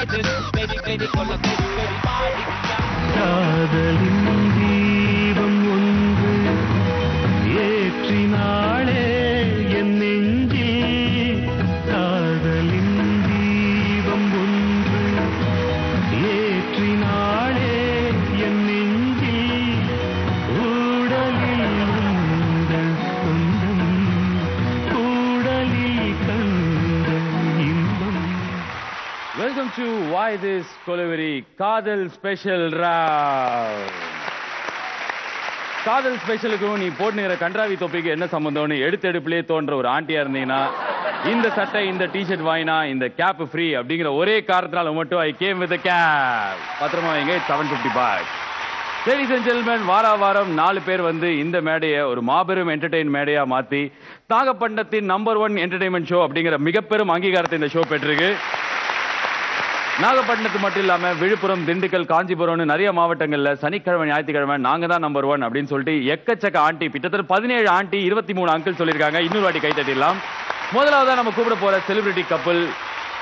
காதலின் தீபம் ஒன்று ஏற்றினாளே என் நெஞ்சில் காதலின் தீபம் ஒன்று ஏற்றினாளே என் நெஞ்சில் ஊடலில் உந்தன் சொந்தம் ஊடலில் கண்ட இன்பம். Welcome to Why This Koliveri காதல் ஸ்பெஷல் ராவ். காதல் ஸ்பெஷலுக்கும் நீ போட்டுக்கிற கன்றாவி தொப்பிக்கு என்ன சம்பந்தம்னு எடுப்பிலே தோன்ற ஒரு ஆண்டியா இருந்தீங்கன்னா இந்த சட்டை இந்த டிஷர்ட் வாங்கினா இந்த கேப் ஃப்ரீ அப்படிங்கிற ஒரே காரணத்தினால மட்டும் ஐ கேம் வித் கேப். பத்திரமா வைங்க. 750 bucks. Ladies and gentlemen, வாரம் 4 பேர் வந்து இந்த மேடையை ஒரு மாபெரும் என்டர்டெயின் மேடையா மாத்தி நாகப்பட்டினத்தின் நம்பர் 1 என்டர்டெயின்மெண்ட் ஷோ அப்படிங்கிற மிகப்பெரும் அங்கீகாரத்தை இந்த ஷோ பெற்றிருக்கு. நாகப்பட்டினத்து மட்டும் இல்லாம விழுப்புரம், திண்டுக்கல், காஞ்சிபுரம்னு நிறைய மாவட்டங்கள்ல சனிக்கிழமை ஞாயிற்றுக்கிழமை நாங்க தான் நம்பர் 1 அப்படின்னு சொல்லிட்டு எக்கச்சக்க ஆண்டி, கிட்டத்தட்ட 17 ஆண்டி, 23 அங்கிள் சொல்லியிருக்காங்க. இன்னொரு வாட்டி கை தட்டிடலாம். முதலாவதா நம்ம கூப்பிட போற செலிபிரிட்டி கப்பல்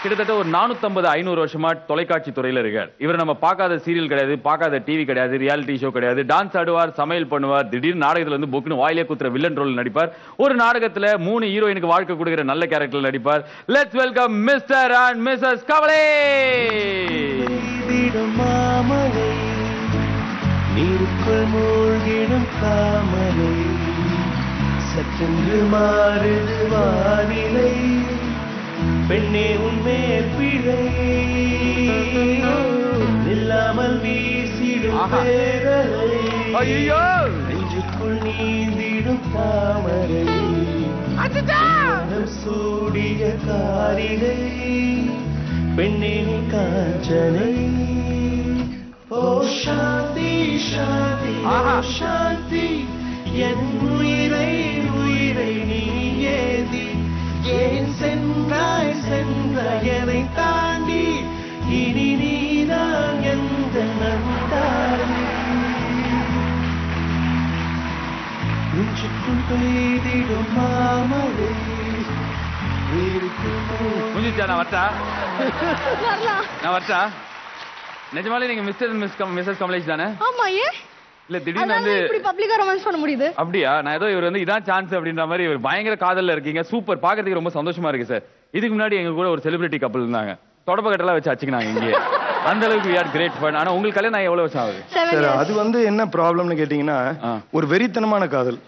கிட்டத்தட்ட ஒரு 450-500 வருஷமா தொலைக்காட்சி துறையில இருக்கார். இவர் நம்ம பார்க்காத சீரியல் கிடையாது, பார்க்காத டிவி கிடையாது, ரியாலிட்டி ஷோ கிடையாது. டான்ஸ் ஆடுவார், சமையல் பண்ணுவார், திடீர்னு நாடகத்துல வந்து புக்னு வாயிலே குத்துற வில்லன் ரோல் நடிப்பார். ஒரு நாடகத்துல 3 ஹீரோயினுக்கு வாழ்க்கை கொடுக்கிற நல்ல கேரக்டர்ல நடிப்பார். Let's welcome mister and missus கவலை. நீருக்குள் மூழ்கிடும் தாமரை சற்றென்று மாறுது வானிலை பெண்ணே உன்மேல் பிழை நில்லாமல் வீசிடும் பேரலை நெஞ்சுக்குள் நீந்திடும் தாமரை சூடிய காரிகை பெண்ணே நீ காஞ்சனை. ஓ சாந்தி சாந்தி சாந்தி என் உயிரை உயிரை நீ ஏதி ஏன் சென்றாய் சென்றாயனை தாண்டி இனி நீதான் எந்த நந்தாரி நெஞ்சுக்குள் பெய்திடும் மாமலை. நான் வரட்டா? நான் வரட்டா? நிஜமாலே நீங்க மிஸ்டர் மிஸ்ஸஸ் கமலேஷ் தானே? ஆமா. ஏன் இல்ல திடீர்னு வந்து இப்படி பப்ளிக்கா ரொமான்ஸ் பண்ண முடியுது? அப்படியா? நான் ஏதோ இவர் வந்து இதான் சான்ஸ் அப்படின்ற மாதிரி இவர் பயங்கர காதல்ல இருக்கீங்க. சூப்பர், பாக்கிறதுக்கு ரொம்ப சந்தோஷமா இருக்கு சார். இதுக்கு முன்னாடி எங்க கூட ஒரு செலிபிரிட்டி கப்பல் இருந்தாங்க. தொடப்ப கட்டெல்லாம் வச்சு அச்சுக்கினாங்க இங்கே. அந்த அளவுக்கு we are great fun. ஆனா உங்களுக்கு கல்யாணம் எவ்வளவு வருஷம் ஆகுது? அது வந்து என்ன ப்ராப்ளம்னு கேட்டீங்கன்னா ஒரு வெறித்தனமான காதல்.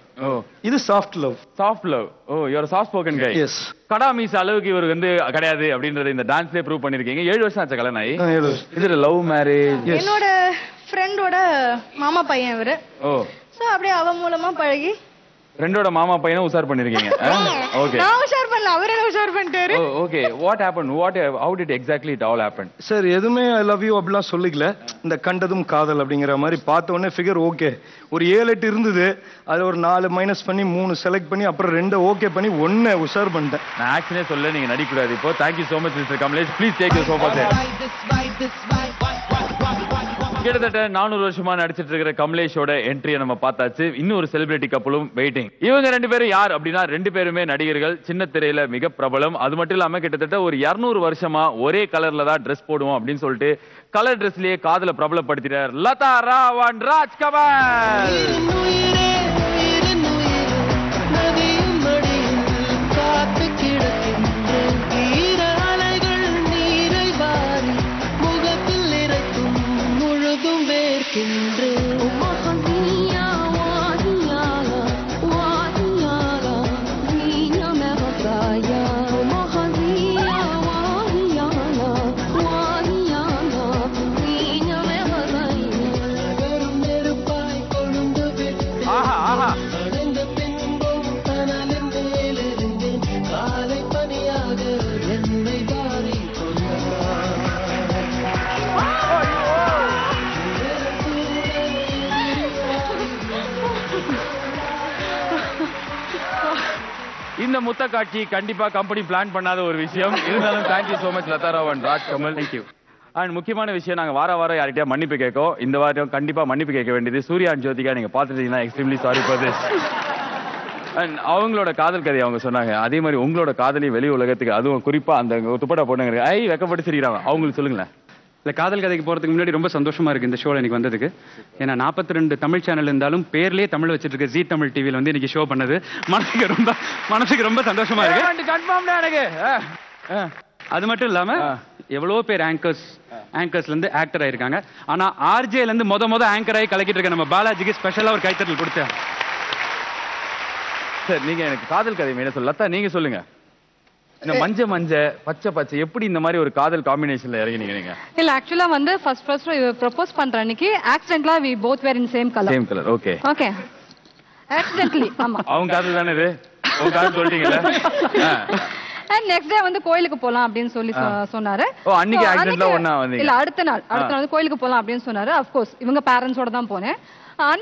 இது soft love. Soft love. Oh, you are soft spoken guy. Yes. கடா மீஸ் அளவுக்கு இவர் வந்து கிடையாது அப்படின்றத இந்த டான்ஸ்லயே ப்ரூவ் பண்ணிருக்கீங்க. 7 வருஷம் ஆச்சு கல்யாணம் ஆகி. 7 வருஷம். இது லவ் மேரேஜ்? என்னோட ஃப்ரெண்டோட மாமா பையன் இவரு. ஓ, சோ அப்படியே அவ மூலமா பழகி ஃப்ரெண்டோட மாமா பையனை உஷார் பண்ணிருக்கீங்க. ஓகே. நான் உஷார் பண்ணல, அவரே உஷார் பண்ணிட்டாரு. Okay. What happen? how did exactly it all happen? Sir எதுமே ஐ லவ் யூ அப்படிலாம் சொல்லிக்கல. இந்த கண்டதும் காதல் அப்படிங்கிற மாதிரி பார்த்த உடனே ஃபிகர் ஓகே. ஒரு 7-8 இருந்தது, அதுல ஒரு 4 மைனஸ் பண்ணி 3 செலக்ட் பண்ணி அப்புறம் 2 ஓகே பண்ணி 1 உஷார் பண்ணிட்டேன். நான் ஆக்சுவலி சொல்ல நீங்க நடிக்க கூடாது இப்போ. Thank you so much Mr. Kamlesh. Please take your sofa set. கிட்டத்தட்ட 400 வருஷமா நடிச்சிட்டு இருக்கிற கமலேஷோட என்ட்ரியை நம்ம பார்த்தாச்சு. இன்னும் ஒரு செலிபிரிட்டி கப்பலும் வெயிட்டிங். இவங்க 2 பேரும் யார் அப்படின்னா 2 பேருமே நடிகர்கள், சின்ன திரையில மிக பிரபலம். அது மட்டும் இல்லாம கிட்டத்தட்ட ஒரு 200 வருஷமா ஒரே கலர்ல தான் ட்ரெஸ் போடுவோம் அப்படின்னு சொல்லிட்டு கலர் ட்ரெஸ்லயே காதல பிரபலப்படுத்தினார் லதா ராவ் அண்ட் ராஜ்கமல். இந்த முத்த காட்சி கண்டிப்பா கம்பெனி பிளான் பண்ணாத ஒரு விஷயம். இருந்தாலும் thank you so much Latha Rao and Rajkamal. Thank you. And முக்கியமான விஷயம், நாங்க வாரம் யார்கிட்டயா மன்னிப்பு கேட்கோம். இந்த வாரம் கண்டிப்பா மன்னிப்பு கேட்க வேண்டியது சூர்யா அண்ட் ஜோதிகா. நீங்க பாத்துட்டீங்கன்னா extremely sorry for this. And அவங்களோட காதல் கதையை அவங்க சொன்னாங்க. அதே மாதிரி உங்களோட காதலி வெளி உலகத்துக்கு, அதுவும் குறிப்பா அந்த துப்பட்டா போட்டாங்க, ஐ வெக்கப்பட்டு சிரிக்கிறாங்க. அவங்களுக்கு சொல்லுங்களேன். இல்லை காதல் கதைக்கு போகிறதுக்கு முன்னாடி ரொம்ப சந்தோஷமா இருக்கு இந்த ஷோவில் எனக்கு வந்ததுக்கு. ஏன்னா 42 தமிழ் சேனல் இருந்தாலும் பேர்லேயே தமிழ் வச்சுட்டு இருக்க ஜீ தமிழ் டிவியில் வந்து இன்னைக்கு ஷோ பண்ணது மனசுக்கு ரொம்ப சந்தோஷமா இருக்கு. எனக்கு அது மட்டும் இல்லாம எவ்வளோ பேர் ஆங்கர்ஸ்ல இருந்து ஆக்டர் ஆயிருக்காங்க. ஆனா ஆர்ஜேல இருந்து முத ஆங்கர் ஆகி கலக்கிட்டு இருக்க நம்ம பாலாஜிக்கு ஸ்பெஷலா ஒரு கைத்தட்டல் கொடுத்தேன். சார் நீங்க எனக்கு காதல் கதை என்ன சொல்ல லதா நீங்க சொல்லுங்க. மஞ்ச பச்சை எப்படி இந்த மாதிரி ஒரு காதல் காம்பினேஷன்ல இறங்கினீங்க நீங்க? இல்ல ஆக்சுவலா வந்து ஃபர்ஸ்ட் ப்ரொபோஸ் பண்ற அன்னைக்கு ஆக்சிடென்ட்லா we both were in same color. Okay accidentally. ஆமா அவங்க காதல் தானே இது? உங்க காதல் சொல்லிட்டீங்கல. and next day வந்து கோயிலுக்கு போலாம் அப்படினு சொல்லி சொன்னாரு. அன்னைக்கு ஆக்சிடென்ட்ல ஒண்ணா வந்தீங்க? இல்ல அடுத்த நாள் வந்து கோயிலுக்கு போலாம் அப்படினு சொன்னாரு. of course இவங்க பேரண்ட்ஸோட தான் போனேன்.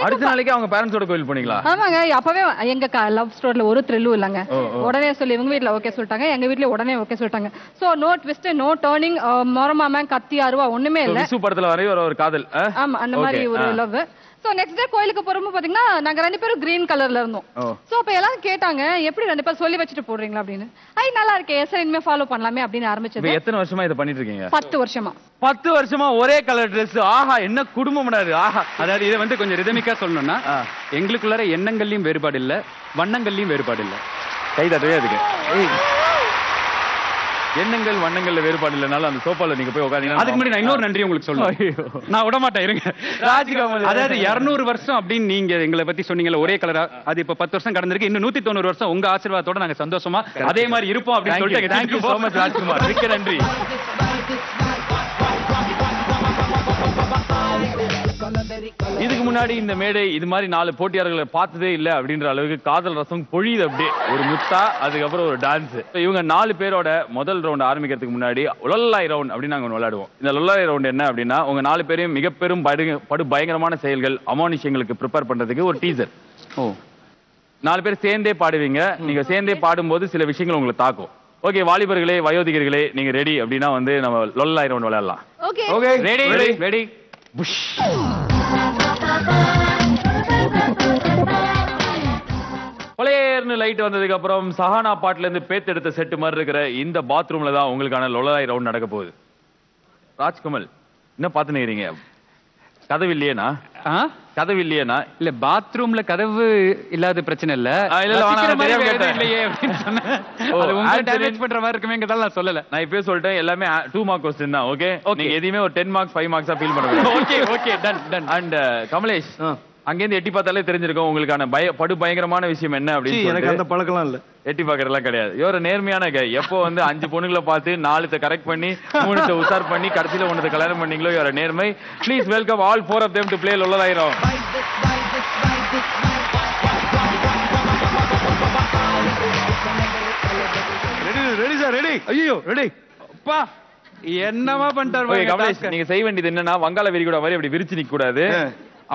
அடுத்த நாளைக்கு அவங்க பேரண்ட்ஸோட கோயில் போனீங்களா? ஆமாங்க. அப்பவே எங்க லவ் ஸ்டோரியில ஒரு த்ரில்லும் இல்லங்க. உடனே சொல்லி இவங்க வீட்ல ஓகே சொல்லிட்டாங்க, எங்க வீட்ல உடனே ஓகே சொல்லிட்டாங்க. So no twist no turning, மொரமாம கத்தி அருவா ஒண்ணுமே இல்ல. விசு படத்துல வரைய ஒரு காதல். ஆமா அந்த மாதிரி ஒரு லவ். சோ நெக்ஸ்ட் டே கோயிலுக்கு போறப்ப பாத்தீங்கன்னா நாங்க 2 பேரும் கிரீன் கலர்ல இருந்தோம். சோ அப்ப எல்லாரும் கேட்டாங்க எப்படி 2 பேரும் சொல்லி வச்சுட்டு போடுறீங்களா அப்படின்னு. நல்லா இருக்கே சார் இனிமே ஃபாலோ பண்ணலாமே அப்படின்னு ஆரம்பிச்சது. எத்தனை வருஷமா இத பண்ணிட்டு இருக்கீங்க? 10 வருஷமா. 10 வருஷமா ஒரே கலர் Dress. ஆஹா என்ன குடும்பம்னாரு. ஆஹா அதாவது இதை வந்து கொஞ்சம் ரிதமிக்கா சொல்லணும்னா எங்களுக்குள்ளார எண்ணங்கள்லயும் வேறுபாடு இல்ல, வண்ணங்கள்லயும் வேறுபாடு இல்ல. கை தட்டவே அதுக்கு எண்ணங்கள் வண்ணங்கள்ல வேறுபாடு இல்லனால அந்த சோபால நீங்க போய் உட்கார்ந்தீங்க. அதுக்கு முன்னாடி நான் இன்னொரு நன்றி உங்களுக்கு சொல்லணும். நான் விட மாட்டேன் இருங்க. ராஜ்கமல் அதாவது 200 வருஷம் அப்படின்னு நீங்க எங்களை பத்தி சொன்னீங்கல்ல ஒரே கலரா, அது இப்ப 10 வருஷம் கடந்திருக்கு. இன்னும் 190 வருஷம் உங்க ஆசீர்வாதத்தோட நாங்க சந்தோஷமா அதே மாதிரி இருப்போம் அப்படின்னு சொல்லிட்டு Thank you so much Rajkumar. மிக்க நன்றி. இதுக்கு முன்னாடி இந்த மேடை இது மாதிரி 4 போட்டியாளர்களை பார்த்ததே இல்ல அப்படின்ற அளவுக்கு காதல் ரசம் பொழியுது. அப்படியே ஒரு முத்தா, அதுக்கப்புறம் ஒரு டான்ஸ். இவங்க 4 பேரோட முதல் ரவுண்ட் ஆரம்பிக்கிறதுக்கு முன்னாடி லொல்லாய் ரவுண்ட் அப்படின்னு நாங்க விளையாடுவோம். இந்த லொல்லாய் ரவுண்ட் என்ன அப்படின்னா உங்க 4 பேரையும் மிக பெரும் படு பயங்கரமான செயல்கள் அமானுஷ்யங்களுக்கு ப்ரிப்பேர் பண்றதுக்கு ஒரு டீசர். 4 பேர் சேர்ந்தே பாடுவீங்க. நீங்க சேர்ந்தே பாடும்போது சில விஷயங்கள் உங்களை தாக்கும். ஓகே வாலிபர்களே வயோதிகர்களே நீங்க ரெடி அப்படின்னா வந்து நம்ம லொல்லாய் ரவுண்ட் விளையாடலாம். ஓகே ரெடி பழையர்னு லைட் வந்ததுக்கு அப்புறம் சஹானா பாட்டுல இருந்து பேத்தெடுத்த செட்டு மாதிரி இருக்கிற இந்த பாத்ரூம்ல தான் உங்களுக்கான லொல்லாய் ரவுண்ட் நடக்க போகுது. ராஜ்கமல் என்ன பாத்துனீங்க? கதவு இல்லையேனா? இல்ல பாத்ரூம்ல கதவு இல்லாத பிரச்சனை இல்ல. பண்ற மாதிரி இருக்குமே சொல்லல. நான் இப்பவே சொல்லிட்டேன் எல்லாமே 2 மார்க் क्वेश्चन தான். ஓகே நீங்க எதையுமே ஒரு 10 மார்க்ஸ் 5 மார்க்ஸா ஃபீல் பண்ணுங்க. Okay done. அண்ட் கமலேஷ் அங்கேருந்து எட்டி பார்த்தாலே தெரிஞ்சிருக்கும் உங்களுக்கான படு பயங்கரமான விஷயம் என்ன அப்படின்னு. எனக்கு அந்த பழக்கலாம் இல்ல, எட்டி பாக்குறதுலாம் கிடையாது. ஒரு நேர்மையான கை. எப்போ வந்து 5 பொண்ணுங்களை பார்த்து 4 கரெக்ட் பண்ணி 3 உசார் பண்ணி கடைசியில 1 கல்யாணம் பண்ணீங்களோ ஒரு நேர்மை. Please welcome all 4 of them to play லொல்லாய் ரவுண்ட். Ready sir ready. ஐயோ ரெடி. அப்பா என்னமா பண்ணிட்டாரு கமலேஷ். நீங்க செய்ய வேண்டியது என்னன்னா வங்காள விரிகுடா மாதிரி அப்படி விரிச்சு நிக்க கூடாது.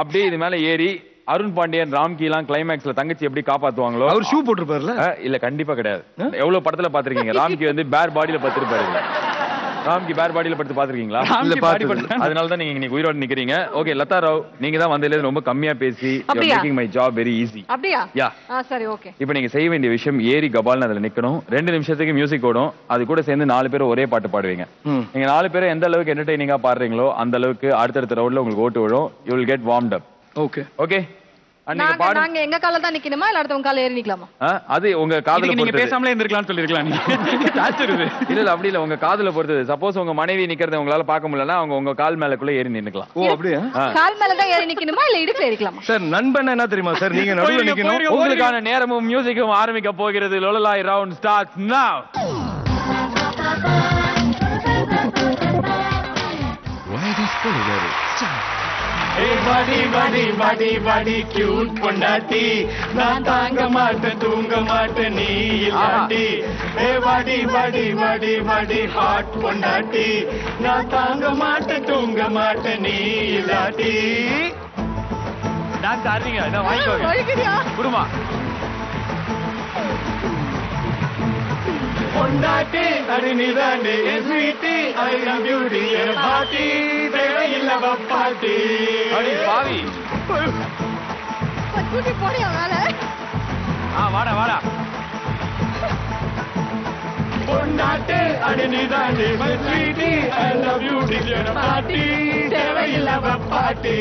அப்படியே இது மேல ஏறி அருண் பாண்டியன் ராம்கி எல்லாம் கிளைமேக்ஸ்ல தங்கச்சி எப்படி காப்பாத்துவாங்களோ. அவர் ஷூ போட்டுருப்பாருல? இல்ல கண்டிப்பா கிடையாது. எவ்வளவு படத்துல பாத்திருக்கீங்க ராம்கி வந்து பேர் பாடியில பத்திருப்பாரு. ராம்கி பேர் பாடியில படுத்து பாத்திருக்கீங்களா? அதனாலதான் நீங்க இன்னைக்கு உயிரோடு நிக்கிறீங்க. ஓகே லதா ராவ் நீங்க தான் வந்ததுல ரொம்ப கம்மியா பேசி making my job very easy. அப்படியா? யா சரி ஓகே. இப்போ நீங்க செய்ய வேண்டிய விஷயம் ஏரி கபால்னு அதுல நிக்கணும். 2 நிமிஷத்துக்கு மியூசிக் ஓடும். அது கூட சேர்ந்து 4 பேரும் ஒரே பாட்டு பாடுவீங்க. நீங்க 4 பேரும் எந்த அளவுக்கு என்டர்டெய்னிங்கா பாடுறீங்களோ அந்த அளவுக்கு அடுத்தடுத்த ரவுண்ட்ல உங்களுக்கு ஓட்டு விடும். You will get warmed up. Okay நாங்க எங்க கால்ல தான் நிக்கணுமா இல்ல அடுத்தவங்க கால்ல ஏறி நிக்கலாமா? அது உங்க காதுல நீங்க பேசாமலே இருந்திருக்கலாம்னு சொல்லிருக்கலாம். இல்ல அப்படி இல்ல உங்க காதுல பொறுத்தது. சப்போஸ் உங்க மனைவி நிக்கிறத உங்களால பார்க்க முடியலன்னா அவங்க உங்க கால் மேலக்குள்ள ஏறி நின்னுக்கலாம். ஓ அப்படியே? கால் மேல தான் ஏறி நிக்கணுமா இல்ல இடுப்புல ஏறிக்கலாமா? சார் நண்பன் என்ன தெரியுமா சார், நீங்க நடுவுல நிக்கணும். உங்களுக்கான நேரமும் மியூசிக்கும் ஆரம்பிக்க போகிறது. லொல்லாய் ரவுண்ட் ஸ்டார்ட்ஸ் நவ. வாடி கியூட் பொண்டாட்டி நான் தாங்க மாட்டேன் தூங்க மாட்டேன் நீ இல்லாட்டி. வாடி ஹாட் பொண்டாட்டி நான் தாங்க மாட்டேன் தூங்க மாட்டேன் நீ இல்லாட்டி. டான்ஸ் ஆடுறீங்க இதான் வாங்கிக்கோங்க. குடுமா பொண்டாட்டி அடி நீதாண்டி sweetie I love you dear hearty தேவையில்ல பாட்டி. அடி பாவி கூட்டி போறியா மேல? வாடா பொண்டாட்டி அடி நீதாண்டி my sweetie I love you டிஜியோட பாட்டி தேவையில்லாம பாட்டி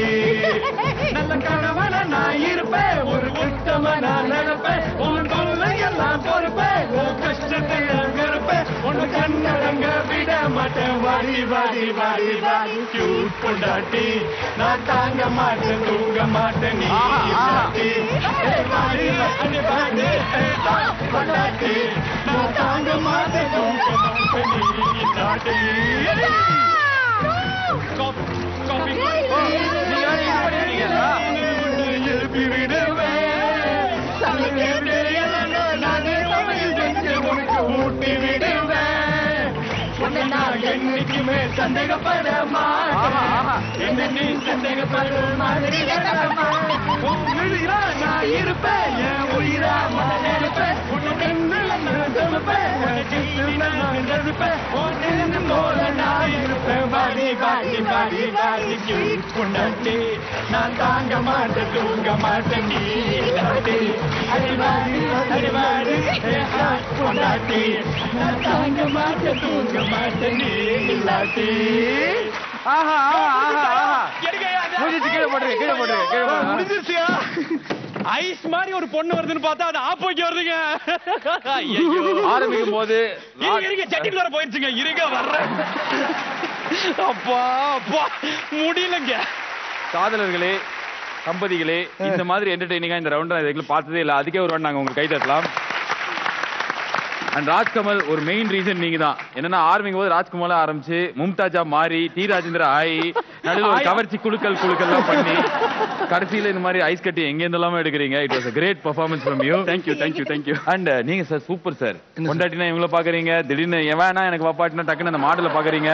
நல்ல கணவன நான் இருப்பேன் ஒரு உத்தம நான் நினைப்பேன் உன் தொல்லையெல்லாம் பொறுப்பேன் உன் கஷ்டத்தை அங்கிருப்பேன் உன்னை கண்ணடங்க விட மாட்டேன் வாடி வாடி வாடி வாடி கியூட் பொண்டாட்டி நான் தாங்க மாட்டேன் தூங்க மாட்டேன் நீ பாட்டி வாடி வாடி வாடி பொண்டாட்டி நான் தாங்க மாட்டேன் தூங்க மாட்டேன் நீ பாட்டி எழுப்பி விடுவேன் ஊட்டி விடுவேன் நான் என்னைக்குமே சந்தேகப்பட மாட்டேன் என்ன நீ சந்தேகப்பட மாதிரி நான் இருப்பேன் என் உயிரா நான் இருப்பேன் நான் தாங்க மாட்டேன் தூங்க மாட்டேன் நீ அடிவாடி பொண்டாட்டி நான் தாங்க மாட்டேன் தூங்க மாட்டேன் நீ இல்லாட்டி முடிஞ்சிருச்சியா ஐஸ் மாதிரி ஒரு பொண்ணு வருதுன்னு பார்த்தா அது ஆப்போக்கி வருதுங்க ஆரம்பிக்கும் போது சட்டிக்குள்ள வர போயிடுச்சுங்க இருங்க வர்றேன் அப்பா அப்பா முடியலங்க காதலர்களே தம்பதிகளே இந்த மாதிரி என்டர்டெய்னிங்கா இந்த ரவுண்ட் இதுக்குள்ள பார்த்ததே இல்லை அதுக்கே ஒரு ரவுண்ட் நாங்க உங்களுக்கு கை தட்டலாம் அண்ட் ராஜ்கமல் ஒரு மெயின் ரீசன் நீங்க தான் என்னன்னா ஆரம்பிக்கும் போது ராஜ்கமலா ஆரம்பிச்சு மும்தாஜா மாறி டி ராஜேந்திர ஆயி நடுவில் ஒரு கவர்ச்சி குழுக்கள்லாம் பண்ணி கடைசியில இந்த மாதிரி ஐஸ் கட்டி எங்க இருந்தெல்லாம எடுக்கிறீங்க it was a great performance from you thank you and நீங்க சார் சூப்பர் சார் கொண்டாட்டினா இவங்கள பாக்குறீங்க திடீர்னு எவனா எனக்கு வாப்பாட்டினா டக்குன்னு அந்த மாடல பாக்குறீங்க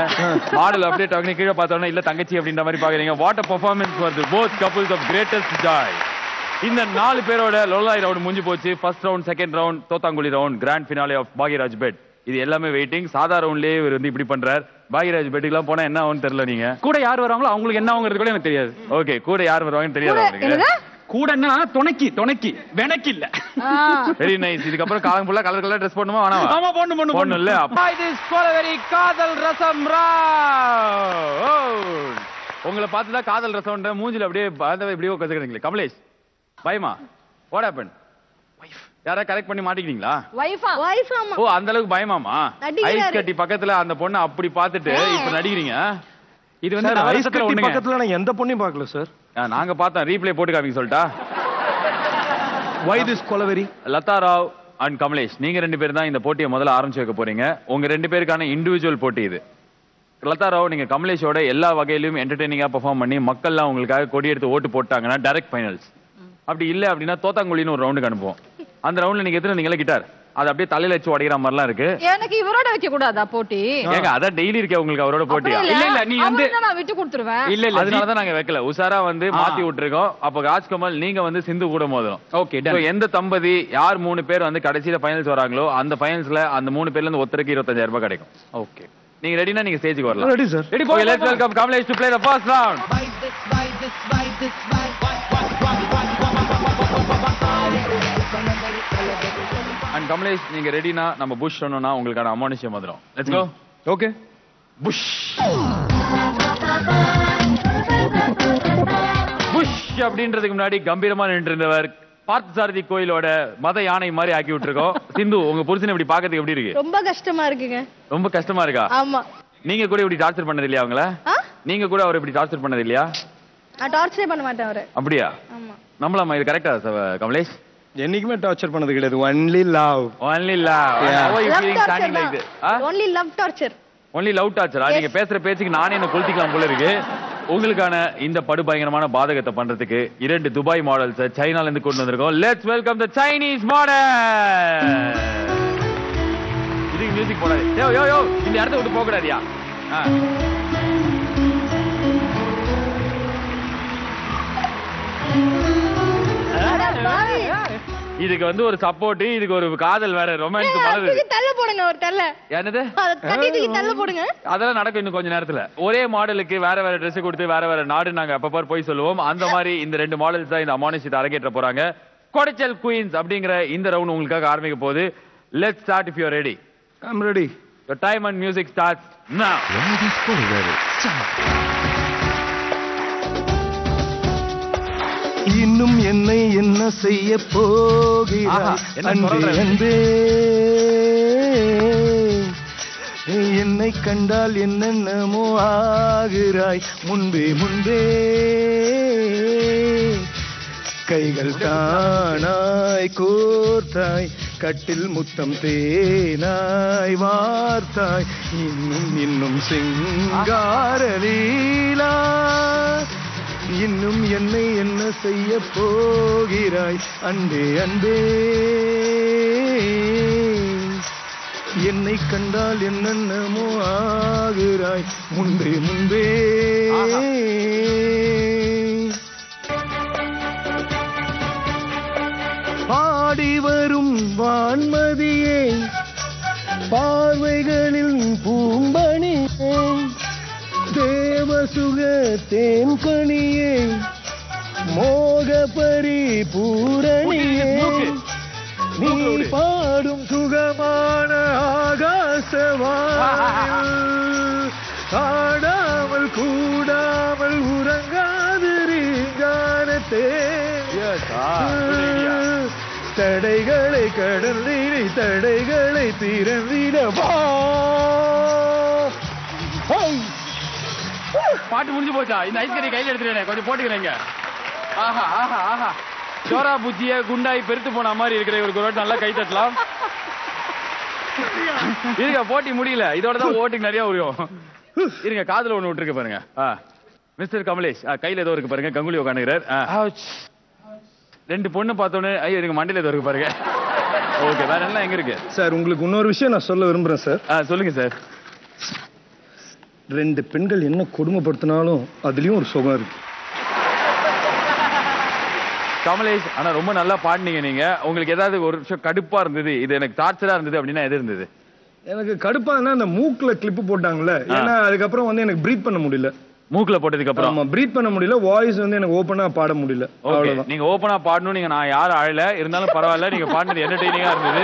மாடல் அப்படியே டக்குனு கீழே பார்த்தோன்னா இல்ல தங்கச்சி அப்படின்ற மாதிரி பாக்குறீங்க what a performance for the both couples of greatest joy இந்த 4 பேரோட லோலாய் ரவுண்ட் முடிஞ்சு போச்சு ஃபர்ஸ்ட் ரவுண்ட் செகண்ட் ரவுண்ட் தோத்தாங்குழி round grand finale of Bhagyaraj bet இது எல்லாமே வெயிட்டிங் சாதா ரவுண்ட்லயே இவர் வந்து இப்படி பண்றாரு பாகியராஜ் பெட்டுக்குலாம் போனா என்ன ஆகும்னு தெரியல நீங்க கூட யார் வராங்களோ அவங்களுக்கு என்ன ஆகுங்கிறது கூட எனக்கு தெரியாது ஓகே கூட யார் வருவாங்கன்னு தெரியாது அவங்களுக்கு கூடன்னா துணைக்கு வெனக்கு இல்ல வெரி நைஸ் இதுக்கப்புறம் காலம் ஃபுல்லா கலர் கலர் ட்ரெஸ் பண்ணுமா வேணாமா ஆமா போடணும் இல்ல திஸ் கொலவெரி காதல் ரசம் உங்களை பார்த்துதான் காதல் ரசம் மூஞ்சில அப்படியே இப்படியோ கசக்கிறீங்களே கமலேஷ் பயமா வாட் ஹேப்பன் யாரா கரெக்ட் பண்ணி மாட்டிக்கிறீங்களா ஓ அந்த அளவுக்கு பயமாமா ஐஸ் கட்டி பக்கத்துல அந்த பொண்ணு அப்படி பார்த்துட்டு இப்ப நடிக்கிறீங்க இது வந்து ஐஸ் கட்டி பக்கத்துல நான் எந்த பொண்ணையும் பார்க்கல சார் நாங்க பார்த்தோம் ரீப்ளே போட்டு காமிக்க சொல்லிட்டா why this Kolaveri Latha Rao and Kamalesh நீங்க 2 பேர் தான் இந்த போட்டியை முதல்ல ஆரம்பிச்சு வைக்க போறீங்க உங்க 2 பேருக்கான இண்டிவிஜுவல் போட்டி இது லதா ராவ் நீங்க கமலேஷோட எல்லா வகையிலும் என்டர்டெய்னிங்கா பெர்ஃபார்ம் பண்ணி மக்கள்லாம் உங்களுக்காக கொடி எடுத்து ஓட்டு போட்டாங்கன்னா டைரக்ட் ஃபைனல்ஸ் அப்படி இல்ல அப்படின்னா தோத்தாங்குழின்னு ஒரு ரவுண்டுக்கு அனுப்புவோம் அந்த ரவுண்ட்ல நீங்க எத்தனை நீங்களே கிட்டார் அது அப்படியே தலையில வச்சு உடைக்கிற மாதிரிலாம் இருக்கு எனக்கு இவரோட வைக்க கூடாதா போட்டி ஏங்க அதான் டெய்லி இருக்கே உங்களுக்கு அவரோட போட்டியா இல்ல நீ வந்து நான் விட்டு கொடுத்துருவேன் இல்ல அதனாலதான் நாங்க வைக்கல உஷாரா வந்து மாத்தி விட்டுருக்கோம் அப்ப ராஜ்கமல் நீங்க வந்து சிந்து கூட மோதுறோம் ஓகே எந்த தம்பதி யார் 3 பேர் வந்து கடைசியில ஃபைனல்ஸ் வராங்களோ அந்த ஃபைனல்ஸ்ல அந்த 3 பேர்ல இருந்து ஒருத்தருக்கு 25000 ரூபாய் கிடைக்கும் ஓகே நீங்க ரெடினா நீங்க ஸ்டேஜுக்கு வரலாம் ரெடி சார் ரெடி போய் let's welcome Kamalesh to play the first round and Kamalesh நீங்க ரெடினா நம்ம புஷ் சொன்னோம்னா உங்களுக்கான அமானுஷ்யம் வந்துரும் let's go okay push push அப்படின்றதுக்கு முன்னாடி கம்பீரமா நின்று இருந்தவர் பார்த்தசாரதி கோயிலோட மத யானை மாதிரி ஆக்கி விட்டுருக்கோம் சிந்து உங்க புருஷன் இப்படி பாக்கிறதுக்கு எப்படி இருக்கு ரொம்ப கஷ்டமா இருக்குங்க ரொம்ப கஷ்டமா இருக்கா ஆமா நீங்க கூட இப்படி டார்ச்சர் பண்ணது இல்லையா அவங்கள நீங்க கூட அவர் இப்படி டார்ச்சர் பண்ணது இல்லையா நான் டார்ச்சரே பண்ண மாட்டேன் அவரை அப்படியா ஆமா நம்மளாமா இது கரெக்டா கமலேஷ் என்னைக்குமே டார்ச்சர் பண்ணது கிடையாது only love only love how are you feeling standing like this only love torture only love torture நீங்க பேசுற பேச்சுக்கு நானே என்ன கொளுத்திக்கலாம் போல இருக்கு உங்களுக்கான இந்த படுபயங்கரமான பாதகத்தை பண்றதுக்கு 2 துபாய் மாடல்ஸ் சைனால இருந்து கொண்டு வந்திருக்கோம் let's welcome the Chinese model இதுக்கு மியூசிக் போடாது யோ இந்த இடத்தை விட்டு போக கூடாதியா இதுக்கு வந்து ஒரு சப்போர்ட் இதுக்கு ஒரு காதல் வேற ரொமான்ஸ் வளருது தள்ள போடுங்க ஒரு தள்ள என்னது தள்ள போடுங்க அதெல்லாம் நடக்கும் இன்னும் கொஞ்ச நேரத்துல ஒரே மாடலுக்கு வேற வேற Dress கொடுத்து வேற வேற நாடு நாங்க அப்பப்ப போய் சொல்லுவோம் அந்த மாதிரி இந்த 2 மாடல்ஸ் தான் இந்த அமானுஷத்தை அரங்கேற்ற போறாங்க கொடைச்சல் குயின்ஸ் அப்படிங்கிற இந்த ரவுண்ட் உங்களுக்காக ஆரம்பிக்க போகுது let's start if you are ready I'm ready. Your time and music starts now. இன்னும் என்னை என்ன செய்ய போகிறாய் அன்பே என்னை கண்டால் என்னென்னமோ ஆகிறாய் முன்பே முன்பே கைகள் தானாய் கோர்த்தாய் கட்டில் முத்தம் தேனாய் வார்த்தாய் இன்னும் இன்னும் சிங்கார லீலா இன்னும் என்னை என்ன செய்ய போகிறாய் அன்பே அன்பே என்னை கண்டால் என்னென்னமோ ஆகிறாய் முன்பே முன்பே பாடி வரும் வான்மதியே பார்வைகளில் பூம்பணியே தேவசுக தேன்கனியே மோக பரிபூரணியே நீ பாடும் சுகமான ஆகாசவானில் ஆடாமல் கூடாமல் உறங்காது ரீங்கானத்தே தடைகளை கடந்திட தடைகளை திறந்திட பாட்டு முடிஞ்சு போச்சா? இந்த ஐஸ்கரி கையில் எடுத்துட்டேன், கொஞ்சம் போட்டுக்கிறேங்க. ஆஹா ஆஹா ஆஹா, சோரா புஜ்ஜிய குண்டாய் பெருத்து போன மாதிரி இருக்கிற இவருக்கு ஒரு நல்லா கை தட்டலாம். இருங்க, போட்டி முடியல, இதோட தான் ஓட்டுக்கு நிறைய வரும். இருங்க, காதுல ஒண்ணு விட்டுருக்கு பாருங்க. மிஸ்டர் கமலேஷ், கையில ஏதோ இருக்கு பாருங்க, கங்குலி உட்காந்துக்கிறார். ரெண்டு பொண்ணு பார்த்தோன்னே ஐயோ இருங்க, மண்டியில ஏதோ இருக்கு பாருங்க. ஓகே, வேற எல்லாம் எங்க இருக்கு சார்? உங்களுக்கு இன்னொரு விஷயம் நான் சொல்ல விரும்புறேன் சார். சொல்லுங்க சார். ரெண்டு பெண்கள் என்ன கொடுமைப்படுத்தினாலும் அதுலயும் ஒரு சுகம் இருக்கு. கமலேஷ், ஆனா ரொம்ப நல்லா பாடினீங்க நீங்க. உங்களுக்கு ஏதாவது ஒரு விஷயம் கடுப்பா இருந்தது, இது எனக்கு டார்ச்சரா இருந்தது அப்படின்னா எது இருந்தது? எனக்கு கடுப்பானா அந்த மூக்குல கிளிப் போட்டாங்கல்ல, ஏன்னா அதுக்கப்புறம் வந்து எனக்கு பிரீத் பண்ண முடியல. மூக்குல போட்டதுக்கு அப்புறம் பிரீத் பண்ண முடியல, வாய்ஸ் வந்து எனக்கு ஓபனா பாட முடியல. அவ்வளவுதான். நீங்க ஓபனா பாடணும், நீங்க நான் யாரும் அழல இருந்தாலும் பரவாயில்ல, நீங்க பாடினது என்டர்டெய்னிங்கா இருந்தது.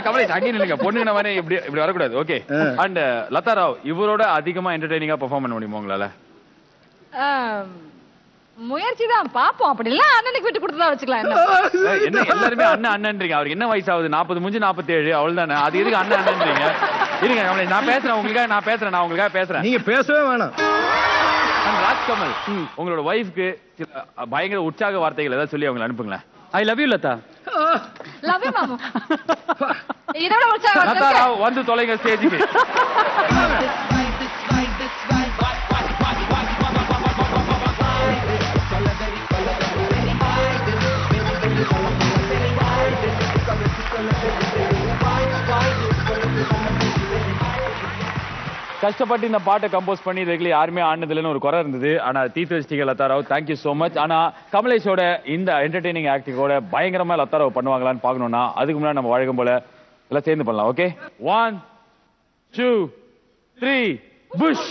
கமலேஷ் அங்கே நில்லுங்க, பொண்ணுங்க மாதிரி இப்படி இப்படி வரக்கூடாது. ஓகே. அண்ட் லதா ராவ், இவரோட அதிகமா என்டர்டெய்னிங்கா பெர்ஃபார்ம் பண்ண முடியுமா உங்களால? முயற்சி தான், பாப்போம். அப்படி இல்ல அண்ணனுக்கு விட்டு கொடுத்தா வச்சுக்கலாம். என்ன எல்லாருமே அண்ணன் அண்ணன்றீங்க? அவருக்கு என்ன வயசு ஆகுது? 40 முடிஞ்சு 47, அவ்வளவுதானே. அது எதுக்கு அண்ணன் அண்ணன்றீங்க? இருங்க கமலேஷ், நான் பேசுறேன் உங்களுக்காக, நான் உங்களுக்காக பேசுறேன். நீங்க பேசவே வேணாம். ராஜ்கமல், உங்களோட வைஃப்க்கு பயங்கர உற்சாக வார்த்தைகள் ஏதாவது சொல்லி அவங்களை அனுப்புங்களேன். I love you Latha. Love you மாமா. இதோட உற்சாக லதா ராவ் வந்து தொலைங்க ஸ்டேஜுக்கு. கஷ்டப்பட்டு இந்த பாட்டை கம்போஸ் பண்ணி இதுல யாருமே ஆனதுலன்னு ஒரு குறை இருந்தது. ஆனா தீர்த்து வச்சிட்டீங்க Latha Rao, thank you so much. ஆனா கமலேஷோட இந்த என்டர்டெய்னிங் ஆக்டிங்கோட பயங்கரமா லதா ராவ் பண்ணுவாங்களான்னு பாக்கணும்னா அதுக்கு முன்னாடி நம்ம வழக்கம் போல எல்லாம் சேர்ந்து பண்ணலாம். Okay, 1 2 3 push.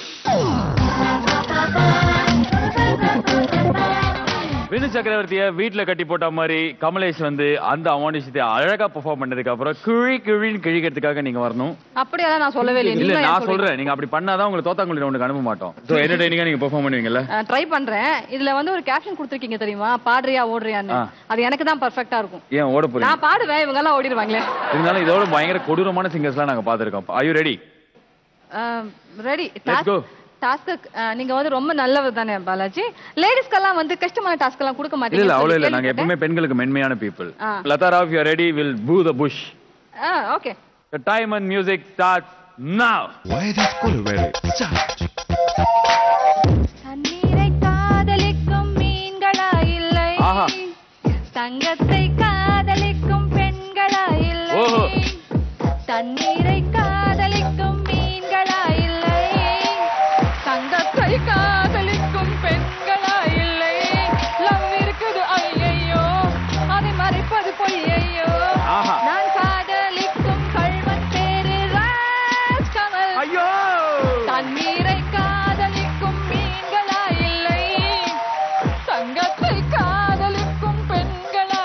வினு சக்கரவர்த்தியை வீட்டுல கட்டி போட்ட மாதிரி கமலேஷ் வந்து அந்த அமானுஷத்தை அழகா பெர்ஃபார்ம் பண்ணதுக்கு அப்புறம் கிழின்னு கிழிக்கிறதுக்காக நீங்க வரணும். அப்படியெல்லாம் நான் சொல்லவே இல்லை. இல்ல நான் சொல்றேன், நீங்க அப்படி பண்ணாதான் உங்களை தோத்தாங்குழி ரவுண்டுக்கு அனுப்ப மாட்டோம். சோ என்டர்டெய்னிங்கா நீங்க பெர்ஃபார்ம் பண்ணுவீங்கல்ல? ட்ரை பண்றேன். இதுல வந்து ஒரு கேப்ஷன் கொடுத்திருக்கீங்க தெரியுமா, பாடுறியா ஓடுறியான்னு. அது எனக்கு தான் பெர்ஃபெக்ட்டா இருக்கும். ஏன் ஓட போறீங்க? நான் பாடுவேன், இவங்க எல்லாம் ஓடிடுவாங்களே. இருந்தாலும் இதோட பயங்கர கொடூரமான சிங்கர்ஸ்லாம் நாங்க பாத்துருக்கோம். Are you ready? Ready. Let's go. Task நீங்க வந்து ரொம்ப நல்லவர் தானே பாலாஜி. லேடிஸ்க்கெல்லாம் வந்து கஷ்டமான டாஸ்க் எல்லாம் கொடுக்க மாட்டீங்க. இல்ல அவ்வளவு இல்ல, நாங்க எப்பவுமே பெண்களுக்கு மென்மையான people. Latha Rao, you are ready, will boo the bush. Okay. The time and music starts now. Why this Kuluveri? தண்ணீரை காதலிக்கும் மீன்களா இல்லை, தங்கத்தை காதலிக்கும் பெண்களா இல்லை. தண்ணீரை காதலிக்கும் மீன்களா இல்லை, தங்கத்தை காதலிக்கும் பெண்களா இல்லை. லவ் இருக்குது ஐயையோ, அதை மறைப்பது பொய்யையோ. நான் காதலிக்கும் கள்வன் பேரு ராஜ்கமல். ஐயோ, தண்ணீரை காதலிக்கும் மீன்களா இல்லை, தங்கத்தை காதலிக்கும் பெண்களா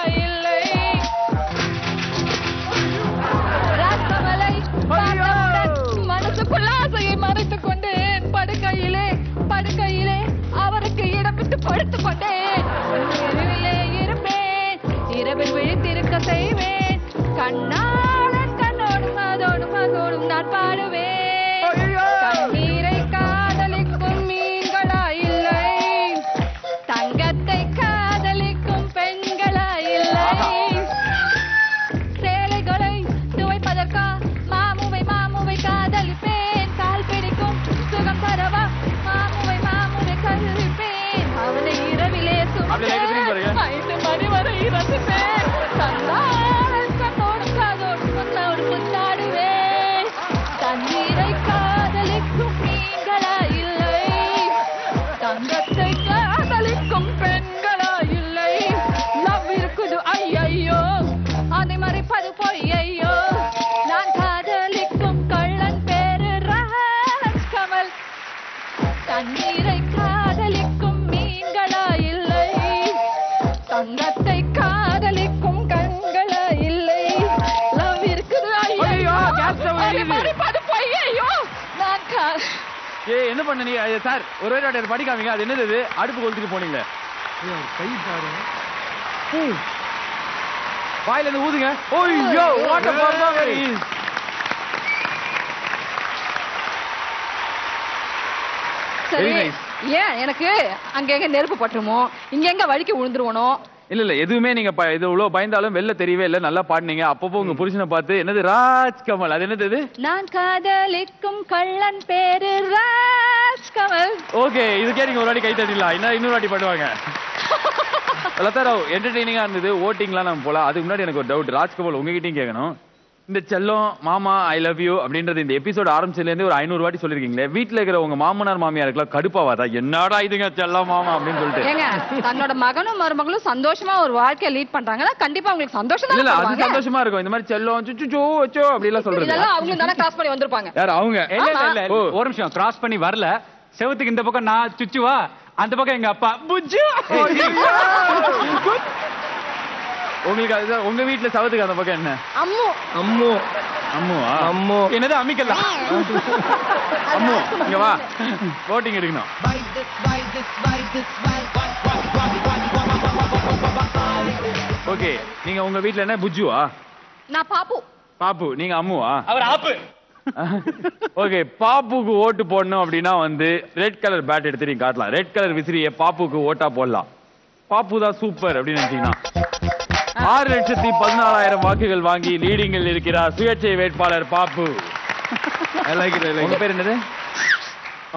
என்ன பண்ண நீ சார் ஒரு வேலை படிக்காமீங்க. அது என்னது இது? அடுப்பு கொளுத்துட்டு போனீங்க. கை பாருங்க. வாயில இருந்து ஊதுங்க. ஓய்யோ வாட் அ பர்ஃபார்மன்ஸ். சரி ஏன் எனக்கு அங்க எங்க நெருப்பு பட்டுருமோ, இங்க எங்க வழிக்கு விழுந்துருவனோ? இல்ல எதுவுமே நீங்க இது இவ்வளவு பயந்தாலும் வெளில தெரியவே இல்ல. நல்லா பாடுனீங்க. அப்பப்போ உங்க புருஷனை பார்த்து என்னது ராஜ்கமல், அது என்னது? நான் காதலிக்கும் கள்ளன் பேரு ராஜ்கமல். ஓகே, இதுக்கே நீங்க ஒரு வாட்டி கை தட்டிடலாம். இன்னொரு வாட்டி பண்ணுவாங்க. லதா ராவ் என்டர்டெய்னிங்கா இருந்தது. ஓட்டிங்லாம் நம்ம போலாம். அதுக்கு முன்னாடி எனக்கு ஒரு டவுட். ராஜ்கமல் உங்ககிட்டயும் கேட்கணும். இந்த செல்லம் மாமா ஐ லவ் யூ அப்படின்றது இந்த எபிசோட் ஆரம்பிச்சதுல இருந்து ஒரு 500 வாட்டி சொல்லிருக்கீங்களே. வீட்டுல இருக்கிற உங்க மாமனார் மாமியாருக்குலாம் கடுப்பாவாதா? என்னடா இதுங்க செல்லம் மாமா அப்படின்னு சொல்லிட்டு? ஏங்க தன்னோட மகனும் மருமகளும் சந்தோஷமா ஒரு வாழ்க்கைய லீட் பண்றாங்கன்னா கண்டிப்பா உங்களுக்கு சந்தோஷம் தான். இல்ல அது சந்தோஷமா இருக்கும். இந்த மாதிரி செல்லம் சுச்சுச்சோ வச்சோ அப்படி எல்லாம் சொல்றது. இதெல்லாம் அவங்க தான கிராஸ் பண்ணி வந்திருப்பாங்க. யார் அவங்க? இல்ல ஒரு நிமிஷம், கிராஸ் பண்ணி வரல. செவத்துக்கு இந்த பக்கம் நான் சுச்சுவா, அந்த பக்கம் எங்க அப்பா புஜ்ஜு. உங்களுக்கு அதுதான் உங்க வீட்டுல சவத்துக்கு அந்த பக்கம் என்ன? அம்மு. அம்மு. அம்முவா? அம்மு. என்னது அம்மிக்கலாம்? அம்மு இங்க வா, voting எடுக்கணும். ஓகே, நீங்க உங்க வீட்டுல என்ன புஜ்ஜுவா? நான் பாப்பு. பாப்பு. நீங்க அம்முவா? அவர் ஆப்பு. ஓகே, பாப்புக்கு ஓட்டு போடணும் அப்படின்னா வந்து ரெட் கலர் பேட் எடுத்து நீங்க காட்டலாம். ரெட் கலர் விசிறிய பாப்புக்கு ஓட்டா போடலாம். பாப்பு தான் சூப்பர் அப்படின்னு நினைச்சீங்கன்னா 6,14,000 வாக்குகள் வாங்கி லீடிங்கில் இருக்கிறார் சுயேட்சை வேட்பாளர் பாப்பு. உங்க பேர் என்னது?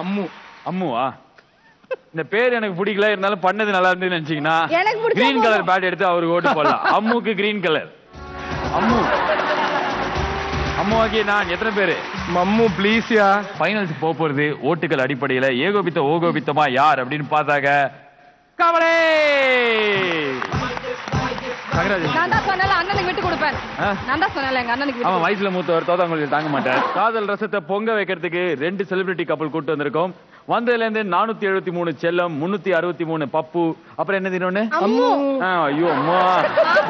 அம்மு. அம்முவா? இந்த பேர் எனக்கு பிடிக்கல, இருந்தாலும் பண்ணது நல்லா இருந்து நினைச்சீங்கன்னா கிரீன் கலர் பேட் எடுத்து அவருக்கு ஓட்டு போடலாம். அம்முக்கு கிரீன் கலர். அம்மு அம்முவாக்கி நான் எத்தனை பேரு? மம்மு ப்ளீஸ்யா. ஃபைனல்ஸ் போறது ஓட்டுகள் அடிப்படையில ஏகோபித்த ஓகோபித்தமா யார் அப்படின்னு பார்த்தாங்க. கவலை நான் தான் சொன்னல அண்ணனுக்கு விட்டு கொடுப்பேன். நான் தான் சொன்னல எங்க அண்ணனுக்கு. அவன் வயசுல மூத்தவர் தோதாங்களுக்கு தாங்க மாட்டார். காதல் ரசத்தை பொங்க வைக்கிறதுக்கு 2 செலிபிரிட்டி கப்பல் கூட்டு வந்திருக்கோம். வந்ததுல இருந்து 473 செல்லம், 363 பப்பு, அப்புறம் என்னது இன்னொன்னு? ஐயோ அம்மா,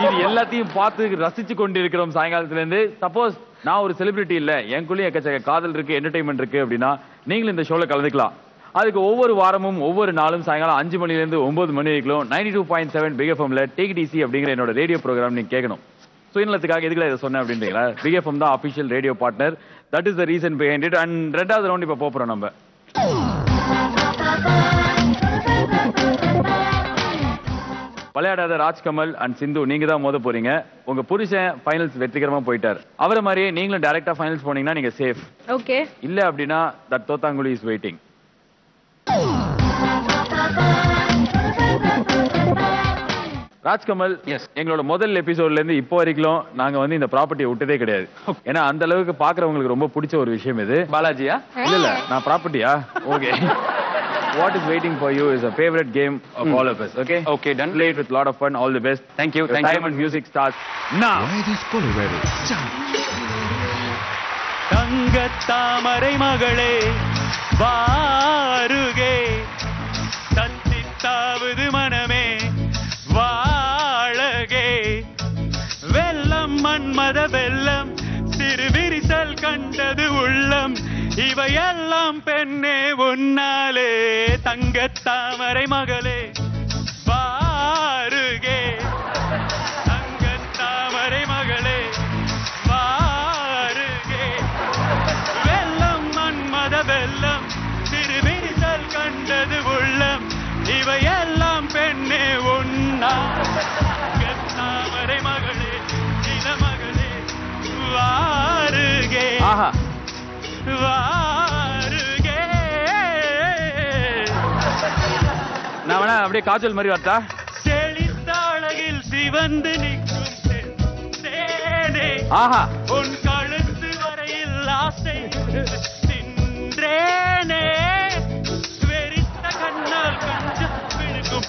இது எல்லாத்தையும் பார்த்து ரசிச்சு கொண்டு இருக்கிறோம் சாயங்காலத்துல இருந்து. சப்போஸ் நான் ஒரு செலிபிரிட்டி இல்ல, எனக்குள்ளேயும் எக்கச்சக்க காதல் இருக்கு, என்டர்டைன்மெண்ட் இருக்கு அப்படின்னா நீங்களும் இந்த ஷோல கலந்துக்கலாம். அதுக்கு ஒவ்வொரு வாரமும் ஒவ்வொரு நாளும் சாயங்காலம் 5 மணில இருந்து 9 மணி வரைக்கும் 92.7 பிக் எஃப்எம்ல டேக் இட் ஈஸி அப்படிங்கிற என்னோட ரேடியோ ப்ரோக்ராம் நீங்க கேட்கணும். சுயநலத்துக்காக எதுக்குல இதை சொன்னேன் அப்படின்றீங்களா? பிக் எஃப்எம் தான் official radio partner. That is the reason behind it. And ரெண்டாவது ரவுண்ட் இப்ப போறோம் நம்ம. விளையாடாத ராஜ்கமல் அண்ட் சிந்து நீங்க தான் மோத போறீங்க. உங்க புருஷன் ஃபைனல்ஸ் வெற்றிகரமா போயிட்டார். அவரை மாதிரியே நீங்களும் டைரக்டா ஃபைனல்ஸ் போனீங்கன்னா நீங்க சேஃப். ஓகே. இல்ல அப்படின்னா தட் தோத்தாங்குழி இஸ் வெயிட்டிங். ராஜ்கமல், எங்களோட முதல் எபிசோட்ல இருந்து இப்போ வரைக்கும் நாங்க வந்து இந்த ப்ராப்பர்ட்டியை விட்டதே கிடையாது. ஏன்னா அந்த அளவுக்கு பாக்குறவங்களுக்கு ரொம்ப பிடிச்ச ஒரு விஷயம் இது. பாலாஜியா? இல்ல நான் ப்ராப்பர்ட்டியா? Okay. What is waiting for you is a favorite game of all of us. Okay? Okay, done. Play it with a lot of fun. All the best. Thank you. Your time and music starts now. தங்கத்தாமரை மகளே வாருகே, தத்தித்தாவது மனமே வாழகே, வெள்ளம் மன்மத வெள்ளம் சிறு விரிசல் கண்டது உள்ளம், இவையெல்லாம் பெண்ணே உன்னாலே, தங்கத்தாமரை மகளே வாருகே, தங்கத்தாமரை மகளே வாருகே, வெள்ளம் மன்மத வெள்ளம் சிறு விரிசல் கண்டது உள்ளம், இவையெல்லாம் பெண்ணே உன்னா, தங்கத்தாமரை மகளே இளமகளே வாருகே. ஆஹா, வாருகே. நான் வேணா அப்படியே காய்ச்சல் மாதிரி வரட்டா? செழித்தாளகில் சிவந்து நிற்கும் தேனே, ஆஹா, உன் கழுத்து வரையில் ஆசை நின்றேனே, வெறித்த கண்ணால் கொஞ்சம் விழுக்கும்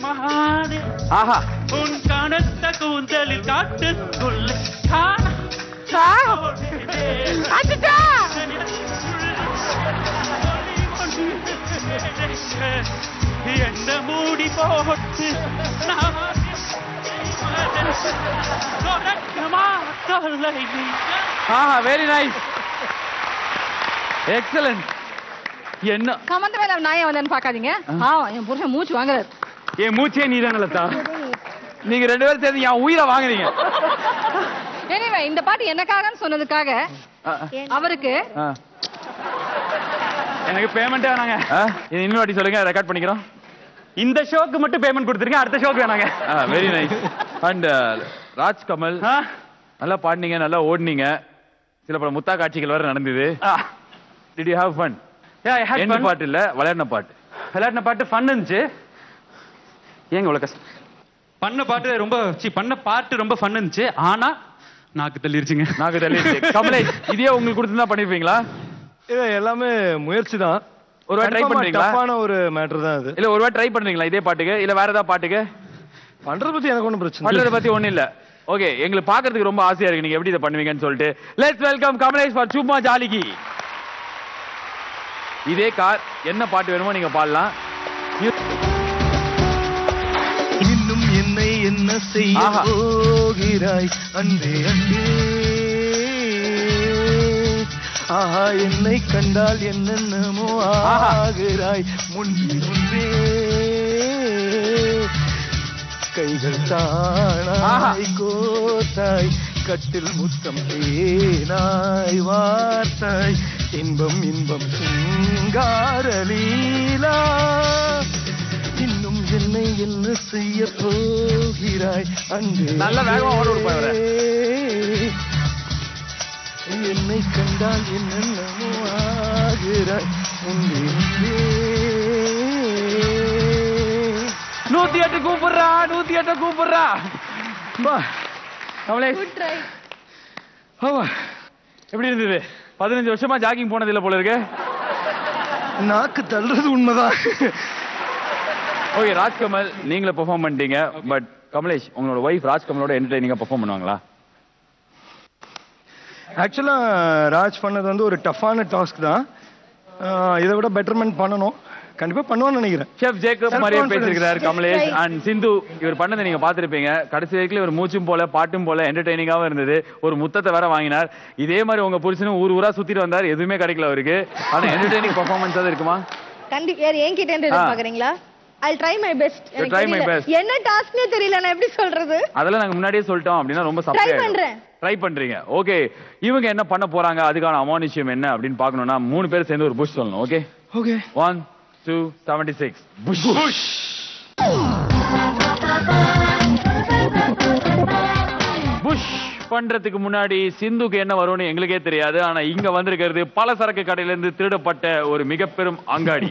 மகானே, ஆஹா, உன் கனத்த கூந்தலில் காட்டுக்குள்ள காண என்ன மூடி போட்டு ஆஹா, வெரி நைஸ், எக்ஸலன்ட். என்ன சம்பந்தமே இல்லாம நான் ஏன் வந்தேன்னு பாக்காதீங்க. என் புருஷன் மூச்சு வாங்குறாரு. என் மூச்சே நீதான லதா. நீங்க 2 பேரும் சேர்ந்து என் உயிரை வாங்குறீங்க. எனிவே இந்த பாட்டு என்னக்காகன்னு சொன்னதுக்காக அவருக்கு எனக்கு பேமெண்ட் வேணாங்க. இன்னொரு வாட்டி சொல்லுங்க, ரெக்கார்ட் பண்ணிக்கிறோம். இந்த ஷோக்கு மட்டும் பேமெண்ட் கொடுத்துருங்க, அடுத்த ஷோக்கு வேணாங்க. Very nice. அண்ட் ராஜ்கமல் நல்லா பாடினீங்க, நல்லா ஓடுனீங்க. சில பல முத்தா காட்சிகள் வேற நடந்தது. Did you have fun? Yeah, I had என்ன fun. பாட்டு இல்ல, விளையாடின பாட்டு. விளையாடின பாட்டு ஃபன் இருந்துச்சு. ஏங்க இவ்வளவு கஷ்டம்? பண்ண பாட்டு ரொம்ப ஃபன் இருந்துச்சு. ஆனா நாக்கு தள்ளிருச்சுங்க. நாக்கு தள்ளிருச்சு. கமலேஷ், இதே உங்களுக்கு கொடுத்துதான் பண்ணிருப்பீங்களா? எல்லாமே முயற்சி தான். ஒரு வாட்டி ட்ரை பண்றீங்களா? டஃப்பான ஒரு மேட்டர் தான் அது. இல்ல ஒரு வாட்டி ட்ரை பண்றீங்களா இதே பாட்டுக்கு, இல்ல வேற ஏதாவது பாட்டுக்கு? பண்றத பத்தி எனக்கு ஒண்ணும் பிரச்சனை பண்றத பத்தி ஒண்ணும் இல்ல. ஓகே, எங்களுக்கு பாக்குறதுக்கு ரொம்ப ஆசையா இருக்கு நீங்க எப்படி இதை பண்ணுவீங்கன்னு சொல்லிட்டு. லெட்ஸ் வெல்கம் கமலேஷ் ஃபார் சும்மா ஜாலிகி. இதே கார் என்ன பாட்டு வேணுமோ நீங்க பாடலாம். இன்னும் என்னை என்ன செய்ய போகிறாய் அன்பே அன்பே, ஆஹா என்னை கண்டால் என்னென்னமோ ஆகிறாய் முன்பே முன்பே, கைகள் தானாய் கோத்தாய் கட்டில் முத்தம் தேனாய் வார்த்தாய், இன்பம் இன்பம் சிங்காரலீலா, இன்னும் என்னை என்ன செய்ய போகிறாய் அன்பே. நல்ல வேகமா ஓட விடுப்பாரு. என்னை கண்டால் என்னென்னமோ ஆகிறாய் முன்பே முன்பே. 108 கூப்பிடுறா, 108 கூப்பிடுறா. கமலேஷ் எப்படி இருந்தது? 15 வருஷமா ஜாகிங் போனது இல்ல போல இருக்கு. நாக்கு தள்ளுறது உண்மைதான். ஓகே, ராஜ்கமல் நீங்களே பெர்ஃபார்ம் பண்ணிட்டீங்க. பட் கமலேஷ், உங்களோட ஒய்ஃப் ராஜ்கமலோட என்டர்டெய்னிங்கா பெர்ஃபார்ம் பண்ணுவாங்களா? ஆக்சுவலா ராஜ் பண்ணது வந்து ஒரு டஃப்பான டாஸ்க் தான். இதை விட பெட்டர்மெண்ட் பண்ணணும். கண்டிப்பா பண்ணுவான்னு நினைக்கிறேன். ஷெஃப் ஜேக்கப் மாதிரியே பேசியிருக்கிறார் கமலேஷ். அண்ட் சிந்து, இவர் பண்ணதை நீங்க பாத்திருப்பீங்க. கடைசி வரைக்கும் ஒரு மூச்சும் போல பாட்டும் போல என்டர்டெய்னிங்காவும் இருந்தது. ஒரு முத்தத்தை வேற வாங்கினார். இதே மாதிரி உங்க புருஷனும் ஊர் ஊரா சுத்திட்டு வந்தார், எதுவுமே கிடைக்கல அவருக்கு. ஆனா என்டர்டெய்னிங் பெர்ஃபார்மன்ஸ் அது இருக்குமா? கண்டிப்பா. என்கிட்ட எதிர்பார்க்கறீங்களா? I'll try my best. Try my best. என்ன டாஸ்க்னே தெரியல, நான் எப்படி சொல்றது? அதெல்லாம் நாங்க முன்னாடியே சொல்லிட்டோம் அப்படினா ரொம்ப சப்பையா ட்ரை பண்றேன். ட்ரை பண்றீங்க. ஓகே, இவங்க என்ன பண்ண போறாங்க, அதுக்கான அமானுஷ்யம் என்ன அப்படின்னு பார்க்கணும்னா 3 பேர் சேர்ந்து ஒரு புஷ் சொல்லணும். Okay okay. 1 2 76 புஷ். புஷ் பண்றதுக்கு முன்னாடி சிந்துக்கு என்ன வரும்னு எங்களுக்கே தெரியாது. ஆனா இங்க வந்திருக்கிறது பல சரக்கு கடையில இருந்து திருடப்பட்ட ஒரு மிக பெரும் அங்காடி.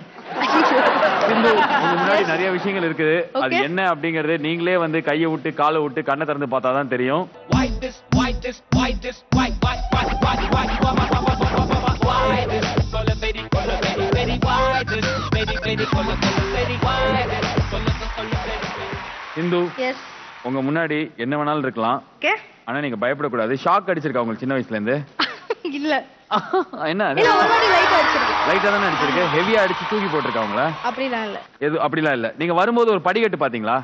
சிந்து, உங்க முன்னாடி நிறைய விஷயங்கள் இருக்குது. அது என்ன அப்படிங்கறது நீங்களே வந்து கையை விட்டு காலை விட்டு கண்ணை திறந்து பார்த்தாதான் தெரியும். சிந்து, உங்க முன்னாடி என்ன வேணாலும் இருக்கலாம். ஆனா நீங்க பயப்படக்கூடாது. ஷாக் அடிச்சிருக்கா உங்களுக்கு சின்ன வயசுல இருந்து? இல்ல. என்ன இல்ல, ஒருவாட்டி லைட் அடிச்சிருக்கு. லைட்டா தானே அடிச்சிருக்கு. ஹெவியா அடிச்சு தூக்கி போட்டுருக்கா உங்கள? அப்படிலாம் இல்ல. எது அப்படிலாம் இல்ல. நீங்க வரும்போது ஒரு படிக்கட்டு பாத்தீங்களா?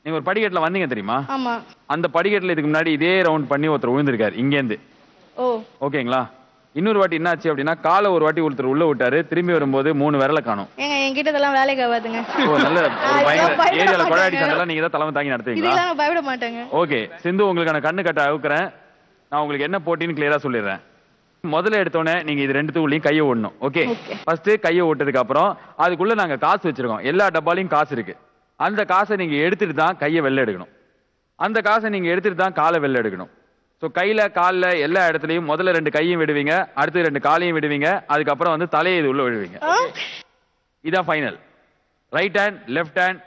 நீங்க ஒரு படிக்கட்டுல வந்தீங்க தெரியுமா? ஆமா. அந்த படிக்கட்டுல இதுக்கு முன்னாடி இதே ரவுண்ட் பண்ணி ஒருத்தர் விழுந்திருக்காரு இங்க இருந்து. ஓ, ஓகேங்களா? இன்னொரு வாட்டி என்ன ஆச்சு அப்படின்னா, காலை ஒரு வாட்டி ஒருத்தர் உள்ள விட்டாரு. திரும்பி வரும்போது 3 விரல காணோம். ஏங்க என்கிட்ட இதெல்லாம் வேலைக்கு ஆகாதுங்க. ஓ, நல்ல ஒரு பயங்கர ஏரியால கொடாடி சண்டெல்லாம் நீங்க தான் தலைமை தாங்கி நடத்துவீங்களா? இதெல்லாம் நான் பயப்பட மாட்டேங்க. ஓகே சிந்து, உங்களுக்கான கண்ணு கட்ட அவுக்குறேன். நான் உங்களுக்கு என்ன போட்டின்னு கிளியரா சொல்லிடுறேன். முதல்ல எடுத்தோடனே நீங்க இது 2த்துக்குள்ளயும் கையை ஓடணும். ஓகே, ஃபர்ஸ்ட் கையை ஓட்டதுக்கு அப்புறம் அதுக்குள்ள நாங்க காசு வச்சிருக்கோம். எல்லா டப்பாலையும் காசு இருக்கு. அந்த காசை நீங்க எடுத்துட்டு தான் கையை வெளில எடுக்கணும். அந்த காசை நீங்க எடுத்துட்டு தான் காலை வெளில எடுக்கணும். ஸோ கையில காலில் எல்லா இடத்துலையும் முதல்ல 2 கையும் விடுவீங்க, அடுத்து 2 காலையும் விடுவீங்க, அதுக்கப்புறம் வந்து தலையை இது உள்ள விடுவீங்க. இதான் final. Right hand, left hand,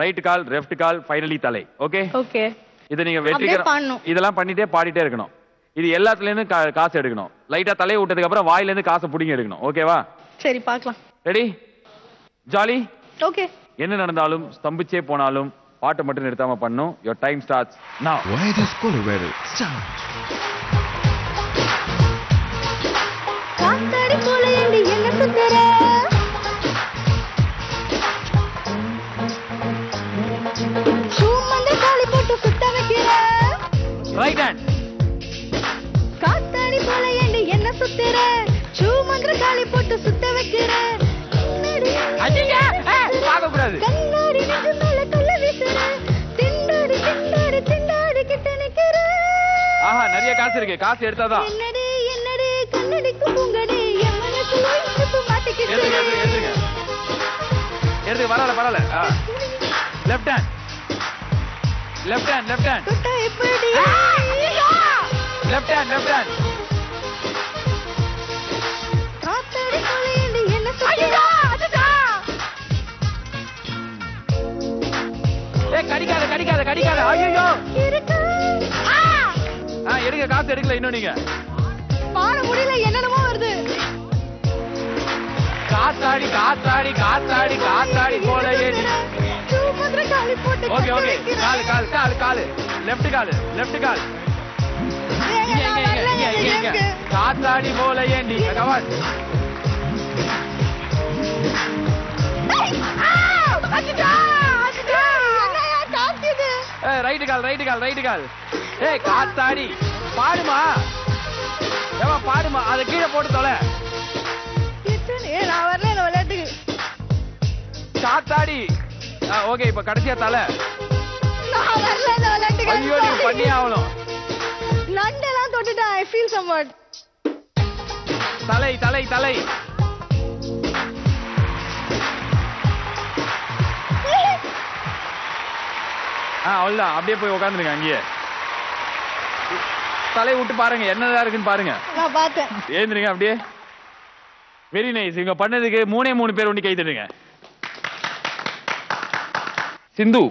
right கால், லெஃப்ட் கால், ஃபைனலி தலை. Okay okay. இதை நீங்க வெற்றிகரம் இதெல்லாம் பண்ணிட்டே பாடிட்டே இருக்கணும். இது எல்லாத்துலேருந்து காசு எடுக்கணும். லைட்டா தலையை விட்டதுக்கு அப்புறம் வாயில இருந்து காசை புடிங்கி எடுக்கணும். ஓகேவா? சரி, பார்க்கலாம். ரெடி? ஜாலி? ஓகே. என்ன நடந்தாலும் ஸ்தம்பிச்சே போனாலும் பாட்டை மட்டும் நிறுத்தாம பண்ணும். Your time starts now. Why does Colorado start? காத்தாடி போல ஏண்டி என்ன சுத்துற? சுமந்த காலி போட்டு சுத்த வைக்கிற. Right hand. காத்தாடி போல ஏண்டி என்ன சுத்துற? சுமந்த காலி போட்டு சுத்த மறக்கிற அடிங்க பாக்க கூடாது கண்ணாடி நெஞ்சு மேல கள்ள வீசுற திண்டாடி திண்டாடி திண்டாடி கிட்ட நிக்கிற ஆஹா நிறைய காசு இருக்கு காசு எடுத்தாதான் என்னடி என்னடி கண்ணடிக்கு பூங்கடி என் மனசுல இடுப்பு மாட்டிக்கிட்டு எடுத்து பரவாயில்ல லெஃப்ட் ஹேண்ட் தொட்டா எப்படி லெஃப்ட் ஹேண்ட் காத்தாடி கொலையண்டி என்ன கடிக்காத ஐயோ இருக்கா எடுங்க காசு எடுக்கல இன்னும் நீங்க பாட முடியல என்னென்னமோ வருது காத்தாடி போல ஏறி சூப்பரா காலி போட்டு ஓகே காலு லெஃப்ட் கால் இங்க காத்தாடி போல ஏண்டி கமான் ரைட் கால் ஏய் காத்தாடி பாடுமா அதை கீழே போட்டு தொலை நான் வரல இந்த விளையாட்டுக்கு காத்தாடி ஓகே இப்ப கடைசியா தலை நான் வரல இந்த விளையாட்டுக்கு ஐயோ நீங்க பண்ணியே ஆகணும் நண்டெல்லாம் தொட்டுட்டேன் ஐ ஃபீல் சம்வாட் தலை அவ்வளவுதான் அப்படியே போய் உட்காந்துருங்க அங்கேயே தலை விட்டு பாருங்க என்னதான் இருக்குன்னு பாருங்க நான் பார்த்தேன் ஏந்திருங்க அப்படியே வெரி நைஸ் இவங்க பண்ணதுக்கு 3 பேர் ஒண்டி கை தட்டுங்க சிந்து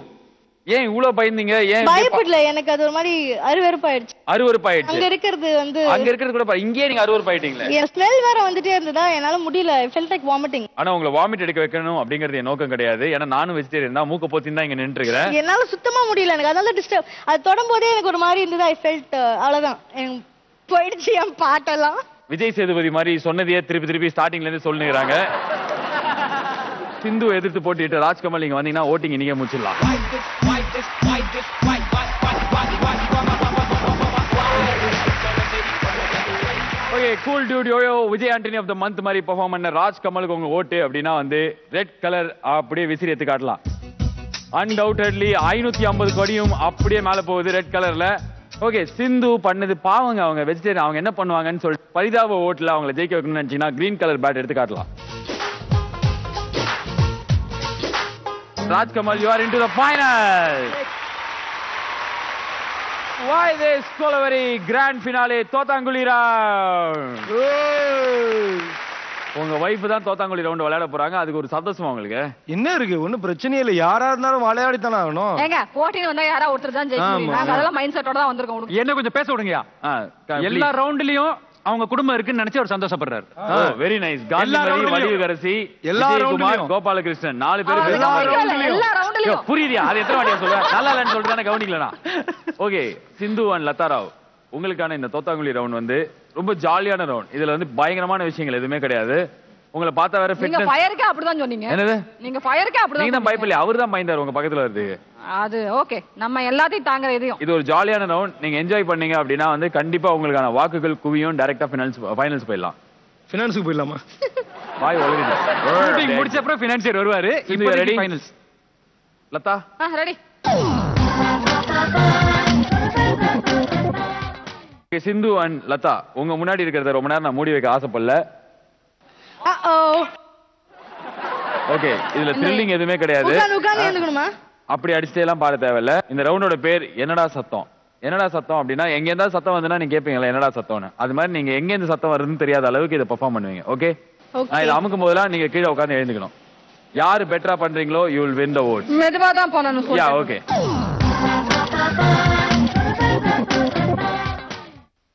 ஏன் இவ்வளவு பயந்தீங்க ஏன் பயப்படல எனக்கு அது ஒரு மாதிரி அருவருப்பாயிடுச்சு அங்க இருக்கிறது கூட இங்கே நீங்க அருவருப்பாயிட்டீங்களே என் ஸ்மெல் வேற வந்துட்டே இருந்ததா என்னால முடியல ஐ ஃபெல்ட் லைக் வாமிட்டிங் ஆனா உங்களை வாமிட் எடுக்க வைக்கணும் அப்படிங்கிறது என் நோக்கம் கிடையாது ஏன்னா நானும் வெஜிடேரியன் தான் மூக்க போத்தி தான் இங்க நின்று இருக்கிறேன் என்னால சுத்தமா முடியல எனக்கு அதனால டிஸ்டர்ப் அது தொடும்போதே எனக்கு ஒரு மாதிரி இருந்தது ஐ ஃபெல்ட் அவ்வளவுதான் எனக்கு போயிடுச்சு என் பாட்டெல்லாம் விஜய் சேதுபதி மாதிரி சொன்னதையே திருப்பி ஸ்டார்டிங்ல இருந்து சொல்லுங்கிறாங்க சிந்து எதிர்த்து போட்டிட்டு ராஜ்கமல் நீங்க வந்தீங்கன்னா ஓட்டிங் நீங்க முடிச்சிடலாம் okay cool dude yo yo Vijay Antony of the month மாதிரி பெர்ஃபார்ம் பண்ண ராஜ்கமலுக்கு உங்க ஓட்டு அப்படின்னா வந்து ரெட் கலர் அப்படியே விசிறி எடுத்து காட்டலாம் அன்டவுட்டட்லி 550 கோடியும் அப்படியே மேல போகுது ரெட் கலர்ல ஓகே சிந்து பண்ணது பாவங்க அவங்க வெஜிடேரியன் அவங்க என்ன பண்ணுவாங்கன்னு சொல்லிட்டு பரிதாப ஓட்டுல அவங்களை ஜெயிக்க வைக்கணும்னு நினைச்சீங்கன்னா கிரீன் கலர் பேட் எடுத்து காட்டலாம் Rajkamal, you are into the final. Why this Kolaveri grand finale Thothanguli round? உங்க வைஃப் தான் தோத்தாங்குழி ரவுண்ட் விளையாட போறாங்க அதுக்கு ஒரு சந்தோஷமா உங்களுக்கு என்ன இருக்கு ஒன்னும் பிரச்சனையே இல்ல யாரா இருந்தாலும் விளையாடித்தானே ஆகணும் ஏங்க போட்டில வந்தா யாரா ஒருத்தர் தான் ஜெயிக்கணும் நாங்க அதெல்லாம் மைண்ட் செட்டோட தான் வந்திருக்கோம் என்ன கொஞ்சம் பேச விடுங்கயா எல்லா ரவுண்ட்லயும் அவங்க குடும்பம் இருக்குன்னு நினைச்சு அவர் சந்தோஷப்படுறாரு வெரி நைஸ் காந்திமதி வடிவுகரசி எல்லா குமார் கோபாலகிருஷ்ணன் 4 பேர் எல்லா ரவுண்ட்லயும் புரியுதியா அது எத்தனை வாட்டியா சொல்றேன் நல்லா இல்லன்னு சொல்லிட்டு கவனிக்கலனா ஓகே சிந்து அண்ட் லதா ராவ் உங்களுக்கான இந்த தோத்தாங்குழி ரவுண்ட் வந்து ரொம்ப ஜாலியான ரவுண்ட் இதுல வந்து பயங்கரமான விஷயங்கள் எதுவுமே கிடையாது உங்களை பார்த்தா வேற நீங்க ஃபயருக்கு அப்படிதான் சொன்னீங்க என்னது நீங்க ஃபயருக்கு அப்படிதான் நீங்க தான் பயப்படல அவர்தான் பயந்தார் உங்க பக்கத்துல வருது அது ஓகே நம்ம எல்லாத்தையும் தாங்கற இதையும் இது ஒரு ஜாலியான ரவுண்ட் நீங்க என்ஜாய் பண்ணீங்க அப்படினா வந்து கண்டிப்பா உங்களுக்கான வாக்குகள் குவியும் டைரக்டா ஃபைனல்ஸ் போயிடலாம் ஃபைனான்ஸ்க்கு போயிடலாமா பாய் ஒளிங்க ஷூட்டிங் முடிச்ச அப்புறம் ஃபினான்சியர் வருவாரு இப்போ ready finals Latha ready Sindhu and Latha உங்க முன்னாடி இருக்கிறத ரொம்ப நேரம் நான் மூடி வைக்க ஆசைப்படல ஓகே இதுல த்ரில்லிங் எதுவுமே கிடையாது அப்படி அடிச்சுட்டே எல்லாம் பாட தேவையில்ல இந்த ரவுண்டோட பேர் என்னடா சத்தம் அப்படின்னா எங்க இருந்தா சத்தம் வந்துன்னா நீங்க கேட்பீங்களா என்னடா சத்தம்னு அது மாதிரி நீங்க எங்க இருந்து சத்தம் வருதுன்னு தெரியாத அளவுக்கு இதை பெர்ஃபார்ம் பண்ணுவீங்க ஓகே நான் இதை அமுக்கும் போதெல்லாம் நீங்க கீழே உட்கார்ந்து எழுந்துக்கணும் யாரு பெட்டரா பண்றீங்களோ you will win the vote மெதுவா தான் பண்ணனும் yeah okay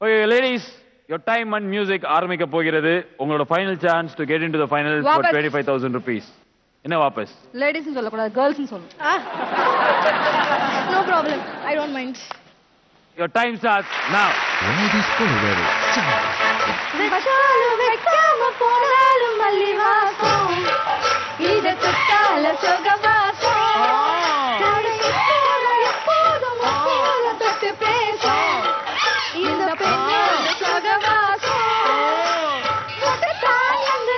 okay ladies your time and music ஆரம்பிக்க போகிறது உங்களோட final chance to get into the final for 25000 rupees என்ன வாபஸ் லேடிஸ் சொல்ல கூடாது गर्ल्स சொல்லு no problem I don't mind your time starts now ladies Kolaveri வெச்சாலும் வெக்காம போனாலும் மல்லி வாசம் இது தொட்டால சுகவாசம் எப்போதும் தொட்டு பேசும் இந்த பெண்ணோட சுகவாசம் தொட்டு தாயந்து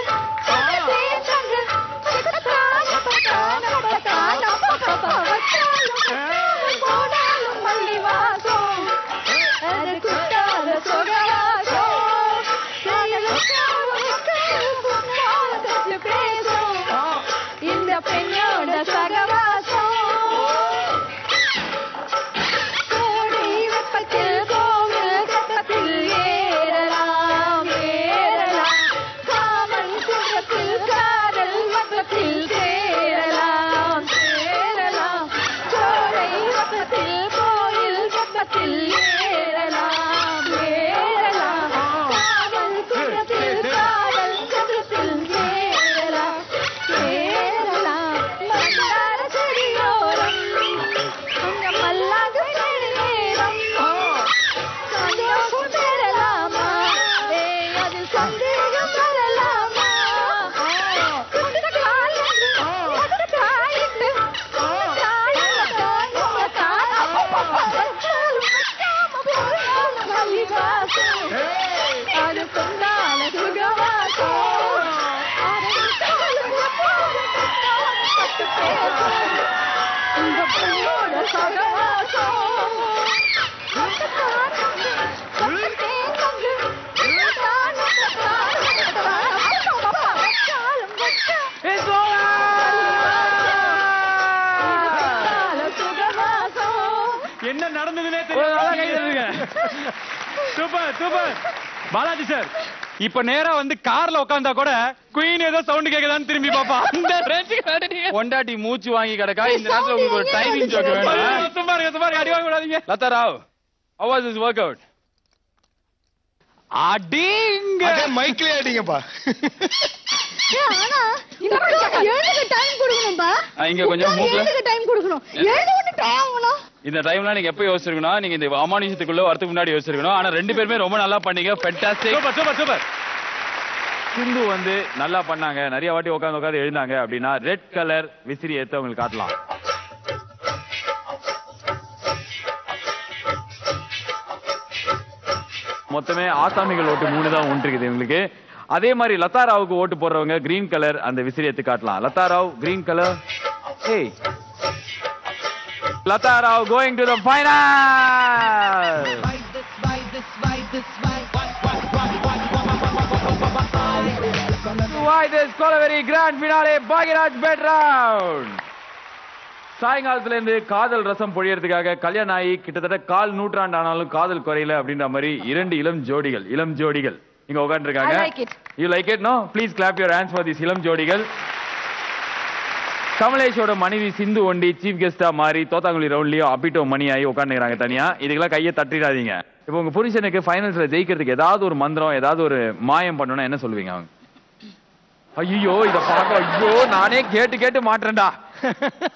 சூப்பர் சூப்பர் பாலாஜி சார் இப்ப நேரா வந்து கார்ல உட்கார்ந்தா கூட குயின் ஏதோ சவுண்ட் கேக்குதான்னு திரும்பி பாப்பா. இந்த ரேஞ்சுக்கு பொண்டாட்டி மூச்சு வாங்கி கிடக்கா. இந்த நேரத்துல உங்களுக்கு ஒரு டைமிங் ஜோக் வேணும். சும்மா அடி வாங்க விடாதீங்க. Latha Rao, how was this workout? அடிங்க மைக்லயே அடிங்கப்பா. ஆனா எழுதுக்கு டைம் கொடுக்கணும்பா. இங்க கொஞ்சம் மூக்குல எழுதுக்கு டைம் கொடுக்கணும். எழுதுக்கு டைம் ஆகணும். இந்த டைம்லாம் நீங்க எப்ப யோசிச்சிருக்கணும்? நீங்க இந்த அமானுஷத்துக்குள்ள வரதுக்கு முன்னாடி யோசிச்சிருக்கணும். ஆனா ரெண்டு பேருமே ரொம்ப நல்லா பண்ணீங்க. Fantastic. Super super super. Sindhu வந்து நல்லா பண்ணாங்க. நிறைய வாட்டி உட்கார்ந்து எழுந்தாங்க அப்படின்னா ரெட் கலர் விசிறி ஏத்த உங்களுக்கு காட்டலாம். மொத்தமே ஆசாமிகள் ஓட்டு 3 தான் ஒன்றிருக்குது உங்களுக்கு. அதே மாதிரி லதா ராவுக்கு ஓட்டு போடுறவங்க கிரீன் கலர் அந்த விசிறி எடுத்து காட்டலாம். Latha Rao green colour. ஏய் Latha Rao going to the final. Why this Kolaveri grand finale Bhagiraj bed round. சாயங்காலத்துல இருந்து காதல் ரசம் பொழியறதுக்காக கல்யாணம் ஆகி கிட்டத்தட்ட 1/4 நூற்றாண்டு ஆனாலும் காதல் குறையல அப்படின்ற மாதிரி 2 இளம் ஜோடிகள் இங்க உட்கார்ந்திருக்காங்க. You like it? No? Please clap your hands for these இளம் ஜோடிகள். கமலேஷோட மனைவி சிந்து ஒண்டி சீஃப் கெஸ்டா மாறி தோத்தாங்குழி ரவுண்ட்லயும் அப்பிட்டோ மணி ஆகி உட்காந்துக்கிறாங்க தனியா. இதுக்கெல்லாம் கையை தட்டிடாதீங்க. இப்போ உங்க புருஷனுக்கு ஃபைனல்ஸ்ல ஜெயிக்கிறதுக்கு ஏதாவது ஒரு மந்திரம் ஏதாவது ஒரு மாயம் பண்ணணும்னா என்ன சொல்லுவீங்க அவங்க? ஐயோ இத பாக்க ஐயோ நானே கேட்டு மாட்டேன்டா.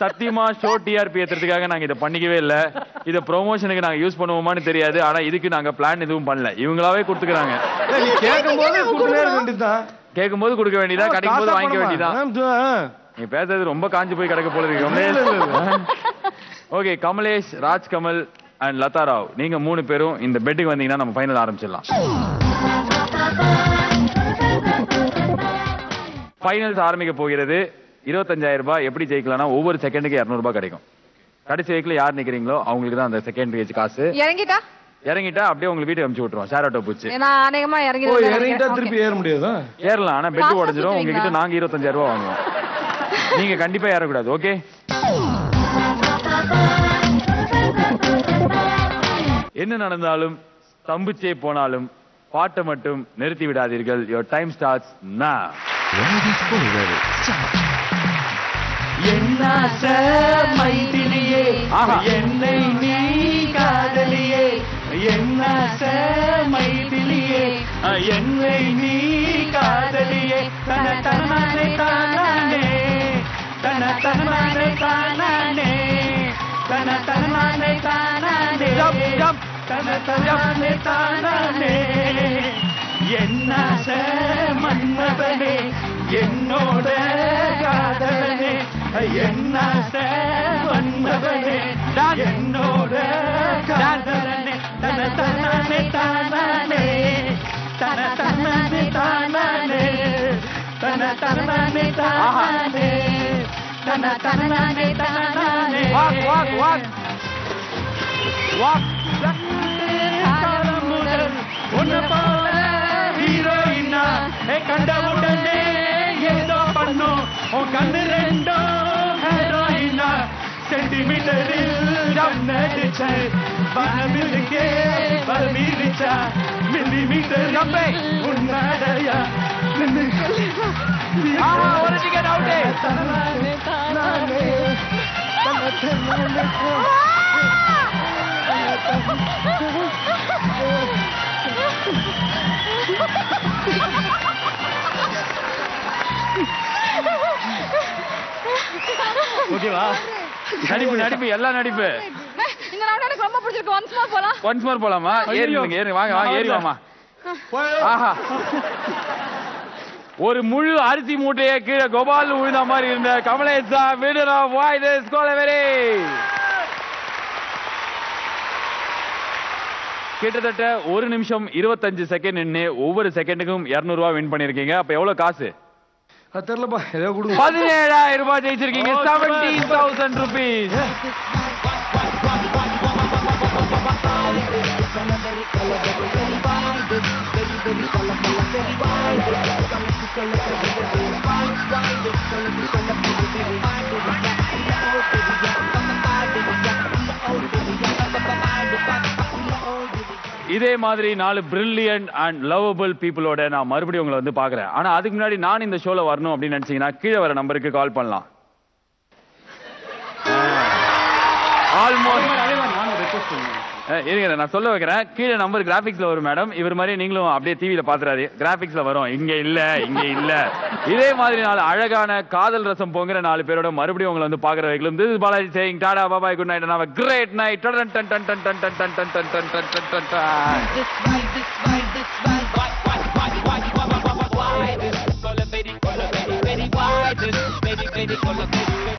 சத்தியமா ஷோ டிஆர்பி ஏத்துறதுக்காக நாங்க இதை பண்ணிக்கவே இல்ல. இத ப்ரொமோஷனுக்கு நாங்க யூஸ் பண்ணுவோமான்னு தெரியாது. ஆனா இதுக்கு நாங்க பிளான் எதுவும் பண்ணல. இவங்களாவே கொடுத்துக்கிறாங்க. கேட்கும்போது கொடுக்க வேண்டியதா, கிடைக்கும் போது வாங்கிக்க வேண்டியதான். நீ பேசுறது ரொம்ப காஞ்சி போய் கிடக்க போல இருக்கு. ஓகே கமலேஷ், ராஜ்கமல் அண்ட் லதா ராவ் நீங்க 3 பேரும் இந்த பெட்டுக்கு வந்தீங்கன்னா நம்ம ஃபைனல் ஆரம்பிச்சிடலாம். ஃபைனல்ஸ் ஆரம்பிக்க போகிறது. 25,000 ரூபாய். எப்படி ஜெயிக்கலாம்னா ஒவ்வொரு செகண்டுக்கு 200 ரூபாய் கிடைக்கும். கடைசி வரைக்கும் யார் நிக்கிறீங்களோ அவங்களுக்கு தான் அந்த செகண்ட் பேஜ் காசு. இறங்கிட்டா அப்படியே உங்களுக்கு வீட்டுக்கு அனுப்பிச்சு விட்டுருவோம். ஷேர் ஆட்டோ பூச்சி இறங்கிட்டா திருப்பி ஏற முடியாதா? ஏறலாம். ஆனா பெட் உடஞ்சிரும். உங்ககிட்ட நாங்க 25,000 ரூபாய் வாங்குவோம். நீங்க கண்டிப்பா ஏறக்கூடாது. ஓகே என்ன நடந்தாலும் தம்புச்சே போனாலும் பாட்டை மட்டும் நிறுத்தி விடாதீர்கள். Your time starts now. என்னாச மைதிலியே என்னை நீ காதலியே, என்னாச மைதிலியே என்னை நீ காதலியே, தன தனமானே தானானே தன தனமானே தானானே தன தனமானே தானானே தன தனமானே தானானே. என்னாச மன்மதனே என்னோட காதலனே, என்னாச மன்மதனே என்னோட காதலனே, தன தனே தானானே தன தனே தானானே தன தனே தானானே தன தனே தானானே. காலம் முதல் ஒன்னு போல ஹீரோயினா கண்ட உடனே ஏதோ பண்ணும் உன் கண்ணு ரெண்டோ ஹீரோயினா. சென்டிமீட்டரில் நடிச்ச பணமிருக்கே பரமீரிச்சா மில்லிமீட்டர் உன்னடையா ஒரு டிக்கெட் அவுட்டே. தனே தானே ஓகேவா? நடிப்பு எல்லாம் நடிப்பு. இந்த ரவுண்ட் எனக்கு ரொம்ப பிடிச்சிருக்கு. ஒன்ஸ் மோர் போலாமா? ஏறி வாங்க ஏறி வாமா. ஆஹா ஒரு முழு அரிசி மூட்டையை கீழே கோபால் விழுந்த மாதிரி இருந்த கமலேஷ் தான் winner of Why This Kolaveri. கிட்டத்தட்ட 1 நிமிஷம் 25 செகண்ட் நின்று ஒவ்வொரு செகண்டுக்கும் 200 ரூபாய் வின் பண்ணிருக்கீங்க. அப்ப எவ்வளவு காசு? தெரியலப்பா, ஏதோ கொடுங்க. 17,000 ரூபாய் ஜெயிச்சிருக்கீங்க. 17,000 rupees. இதே மாதிரி 4 பிரில்லியன்ட் அண்ட் லவபிள் பீப்புளோட நான் மறுபடியும் உங்களை வந்து பாக்குறேன். ஆனா அதுக்கு முன்னாடி நான் இந்த ஷோல வரணும் அப்படின்னு நினைச்சீங்கன்னா கீழே வர நம்பருக்கு கால் பண்ணலாம். ஆல்மோஸ்ட் இருங்க நான் சொல்ல வைக்கிறேன். கீழே நம்பர் கிராபிக்ஸ்ல வரும் மேடம். இவர் மாதிரி நீங்களும் அப்படியே டிவியில பாத்துறாரு. கிராபிக்ஸ்ல வரும். இங்க இல்ல. இதே மாதிரி 4 அழகான காதல் ரசம் போங்கிற 4 பேரோட மறுபடியும் உங்களை வந்து பாக்குற வைக்கலும். This is Balaji saying tada bye bye good night and have a great night. This